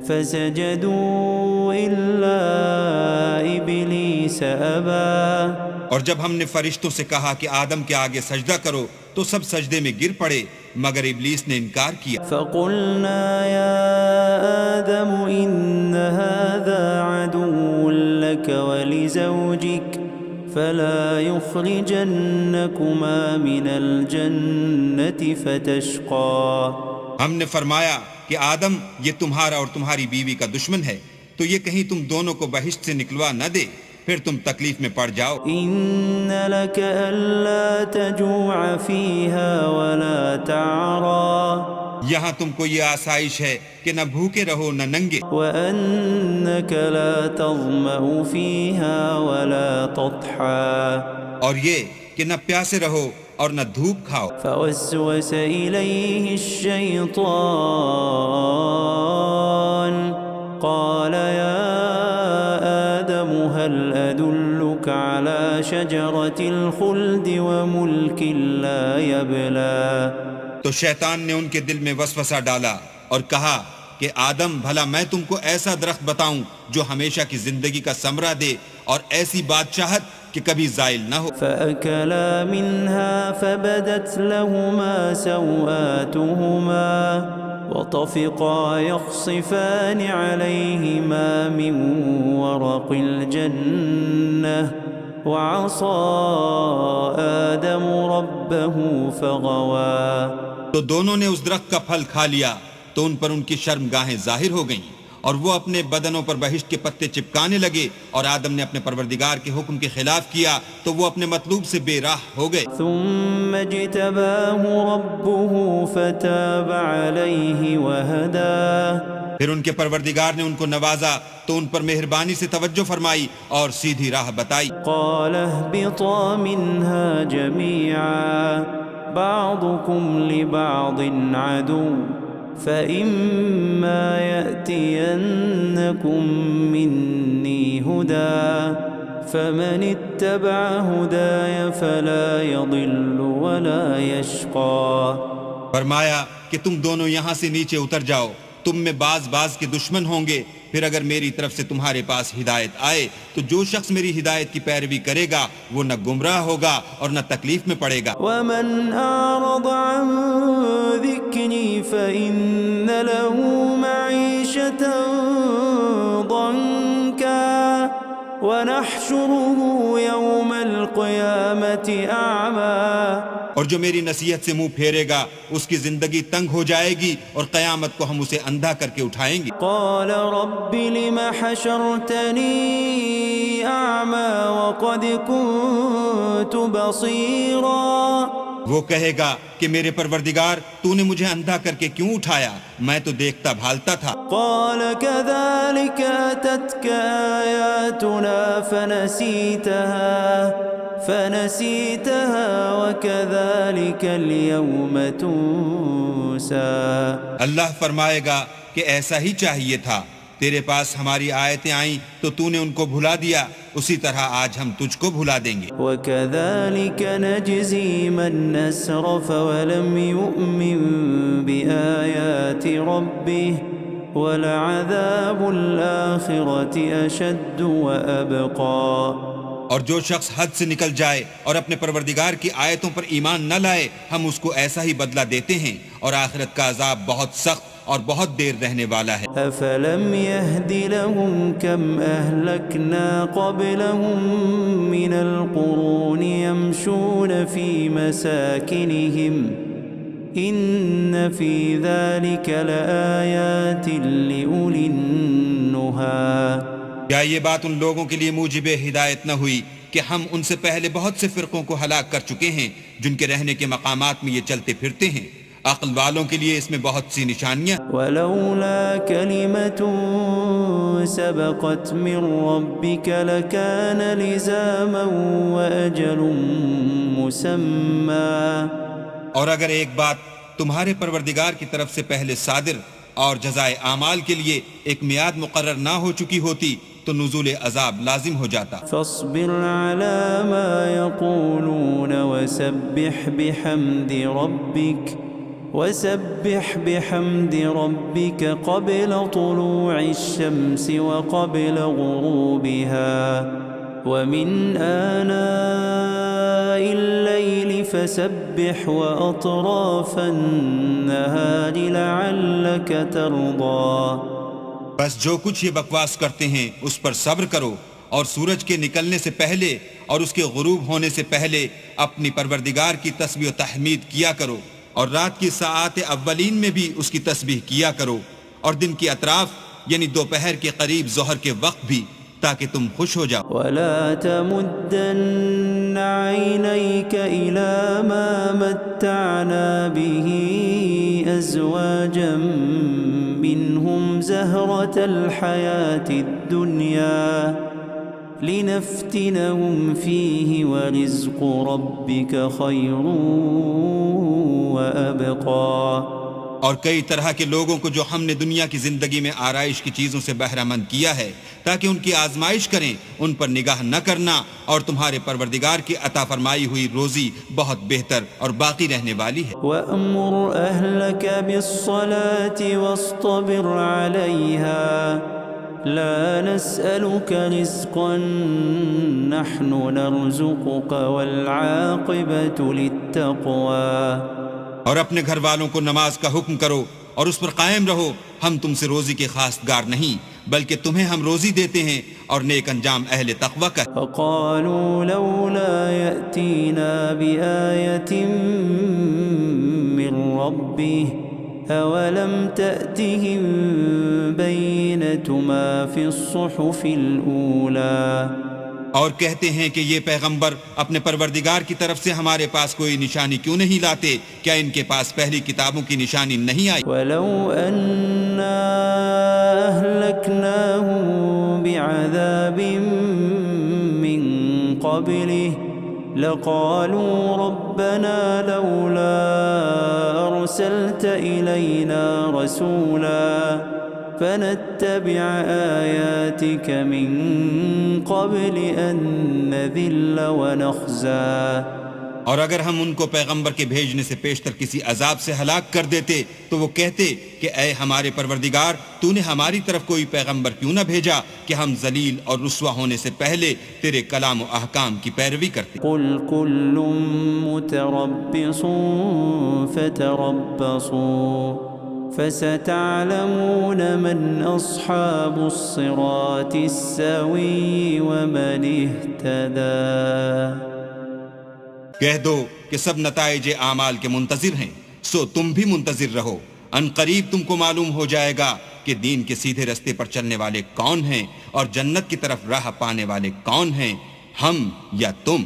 فَسَجَدُوا إِلَّا إِبْلِيسَ أَبَى۔ اور جب ہم نے فرشتوں سے کہا کہ آدم کے آگے سجدہ کرو تو سب سجدے میں گر پڑے مگر ابلیس نے انکار کیا۔ فَقُلْنَا يَا آدَمُ إِنَّ هَذَا عَدُوٌّ لَكَ وَلِزَوْجِكَ فَلَا يُخْرِجَنَّكُمَا مِنَ الْجَنَّةِ فَتَشْقَى۔ ہم نے فرمایا کہ آدم یہ تمہارا اور تمہاری بیوی کا دشمن ہے تو یہ کہیں تم دونوں کو بہشت سے نکلوا نہ دے پھر تم تکلیف میں پڑ جاؤ۔ إِنَّ لَكَ أَلَّا تَجُوعَ فِيهَا وَلَا تَعْرَى۔ یہاں تم کو یہ آسائش ہے کہ نہ بھوکے رہو نہ ننگے، وَأَنَّكَ لَا تَظْمَأُ فِيهَا وَلَا تَضْحَى۔ اور یہ کہ نہ پیاسے رہو اور نہ دھوپ کھاؤ۔ فوسوس إليه الشيطان قال يا آدم هل أدلك على شجرة الخلد وملك لا يبلى۔ تو شیطان نے ان کے دل میں وسوسہ ڈالا اور کہا کہ آدم بھلا میں تم کو ایسا درخت بتاؤں جو ہمیشہ کی زندگی کا ثمرہ دے اور ایسی بادشاہت کہ کبھی زائل نہ ہو۔ فأكلا منها فبدت لهما سوآتهما وطفقا يخصفان عليهما من ورق الجنة وعصى آدم ربه فغوى۔ تو دونوں نے اس درخت کا پھل کھا لیا تو ان پر ان کی شرمگاہیں ظاہر ہو گئیں اور وہ اپنے بدنوں پر بہشت کے پتے چپکانے لگے اور آدم نے اپنے پروردگار کے حکم کے خلاف کیا تو وہ اپنے مطلوب سے بے راہ ہو گئے۔ ثم اجتباه ربه فتاب عليه وهدى۔ پھر ان کے پروردگار نے ان کو نوازا تو ان پر مہربانی سے توجہ فرمائی اور سیدھی راہ بتائی۔ قال اهبطا منها جميعا بعضكم لبعض عدو فإما يأتينكم مني هدى فمن اتبع هداي فلا يضل ولا يشقى۔ فرمایا کہ تم دونوں یہاں سے نیچے اتر جاؤ، تم میں بعض کے دشمن ہوں گے، پھر اگر میری طرف سے تمہارے پاس ہدایت آئے تو جو شخص میری ہدایت کی پیروی کرے گا وہ نہ گمراہ ہوگا اور نہ تکلیف میں پڑے گا۔ ومن أعرض عن ذكري فإن له معيشة ضنكا ونحشره يوم القيامة أعمى۔ اور جو میری نصیحت سے منہ پھیرے گا اس کی زندگی تنگ ہو جائے گی اور قیامت کو ہم اسے اندھا کر کے اٹھائیں گے۔ قال رب لم حشرتني أعمى وقد كنت بصيرا۔ وہ کہے گا کہ میرے پروردگار تو نے مجھے اندھا کر کے کیوں اٹھایا، میں تو دیکھتا بھالتا تھا۔ قال كذلك أتتك آياتنا فنسيتها وكذلك اليوم تنسى۔ اللہ فرمائے گا کہ ایسا ہی چاہیے تھا، تیرے پاس ہماری آیتیں آئیں تو تو نے ان کو بھلا دیا، اسی طرح آج ہم تجھ کو بھلا دیں گے۔ وكذلك نجزي من أسرف ولم يؤمن بآيات ربه ولعذاب الآخرة أشد وأبقى۔ اور جو شخص حد سے نکل جائے اور اپنے پروردگار کی آیتوں پر ایمان نہ لائے ہم اس کو ایسا ہی بدلہ دیتے ہیں اور آخرت کا عذاب بہت سخت اور بہت دیر رہنے والا ہے۔ أفلم يهد لهم كم أهلكنا قبلهم من القرون يمشون في مساكنهم إن في ذلك لآيات لأولي النهى۔ کیا یہ بات ان لوگوں کے لیے موجب ہدایت نہ ہوئی کہ ہم ان سے پہلے بہت سے فرقوں کو ہلاک کر چکے ہیں جن کے رہنے کے مقامات میں یہ چلتے پھرتے ہیں، عقل والوں کے لیے اس میں بہت سی نشانیاں۔ ولولا كلمة سبقت من ربك لكان لزاما وأجل مسمى۔ اور اگر ایک بات تمہارے پروردگار کی طرف سے پہلے صادر اور جزائے اعمال کے لیے ایک میعاد مقرر نہ ہو چکی ہوتی تو نزول عذاب لازم ہو جاتا. فاصبر على ما يقولون وسبح بحمد ربك قبل طلوع الشمس وقبل غروبها ومن آناء الليل فسبح وأطراف النهار لعلك ترضى. بس جو کچھ یہ بکواس کرتے ہیں اس پر صبر کرو اور سورج کے نکلنے سے پہلے اور اس کے غروب ہونے سے پہلے اپنی پروردگار کی تسبیح و تحمید کیا کرو اور رات کی ساعات اولین میں بھی اس کی تسبیح کیا کرو اور دن کی اطراف یعنی دوپہر کے قریب ظہر کے وقت بھی تاکہ تم خوش ہو جاؤ. ولا تمدن عينيك إلى ما متعنا به أزواجا منهم زهرة الحياة الدنيا لنفتنهم فيه ورزق ربك خير وأبقى. اور کئی طرح کے لوگوں کو جو ہم نے دنیا کی زندگی میں آرائش کی چیزوں سے بہرہ مند کیا ہے تاکہ ان کی آزمائش کریں، ان پر نگاہ نہ کرنا، اور تمہارے پروردگار کی عطا فرمائی ہوئی روزی بہت بہتر اور باقی رہنے والی ہے. وَأَمُرْ أَهْلَكَ بِالصَّلَاةِ وَاصْطَبِرْ عَلَيْهَا لَا نَسْأَلُكَ رِزْقًا نَحْنُ نَرْزُقُكَ وَالْعَاقِبَةُ لِلتَّقْوَى. اور اپنے گھر والوں کو نماز کا حکم کرو اور اس پر قائم رہو، ہم تم سے روزی کے خواستگار نہیں بلکہ تمہیں ہم روزی دیتے ہیں اور نیک انجام اہل تقوی کا. فقالوا لولا يأتينا بآية من ربه أولم تأتهم بينة ما في الصحف الأولى. اور کہتے ہیں کہ یہ پیغمبر اپنے پروردگار کی طرف سے ہمارے پاس کوئی نشانی کیوں نہیں لاتے؟ کیا ان کے پاس پہلی کتابوں کی نشانی نہیں آئی؟ وَلَوْ أَنَّا أَهْلَكْنَاهُمْ بِعَذَابٍ مِّن قَبْلِهِ لَقَالُوا رَبَّنَا لَوْلَا أَرْسَلْتَ إِلَيْنَا رَسُولًا فنتبع آياتك من قبل أن نذل ونخزى. اور اگر ہم ان کو پیغمبر کے بھیجنے سے پیشتر کسی عذاب سے ہلاک کر دیتے تو وہ کہتے کہ اے ہمارے پروردگار، تو نے ہماری طرف کوئی پیغمبر کیوں نہ بھیجا کہ ہم ذلیل اور رسوا ہونے سے پہلے تیرے کلام و احکام کی پیروی کرتے. قل كل متربص فتربصوا فستعلمون من أصحاب الصراط السوي ومن اهتدى. کہہ دو کہ سب نتائج اعمال کے منتظر ہیں، سو تم بھی منتظر رہو، ان قریب تم کو معلوم ہو جائے گا کہ دین کے سیدھے رستے پر چلنے والے کون ہیں اور جنت کی طرف راہ پانے والے کون ہیں، ہم یا تم.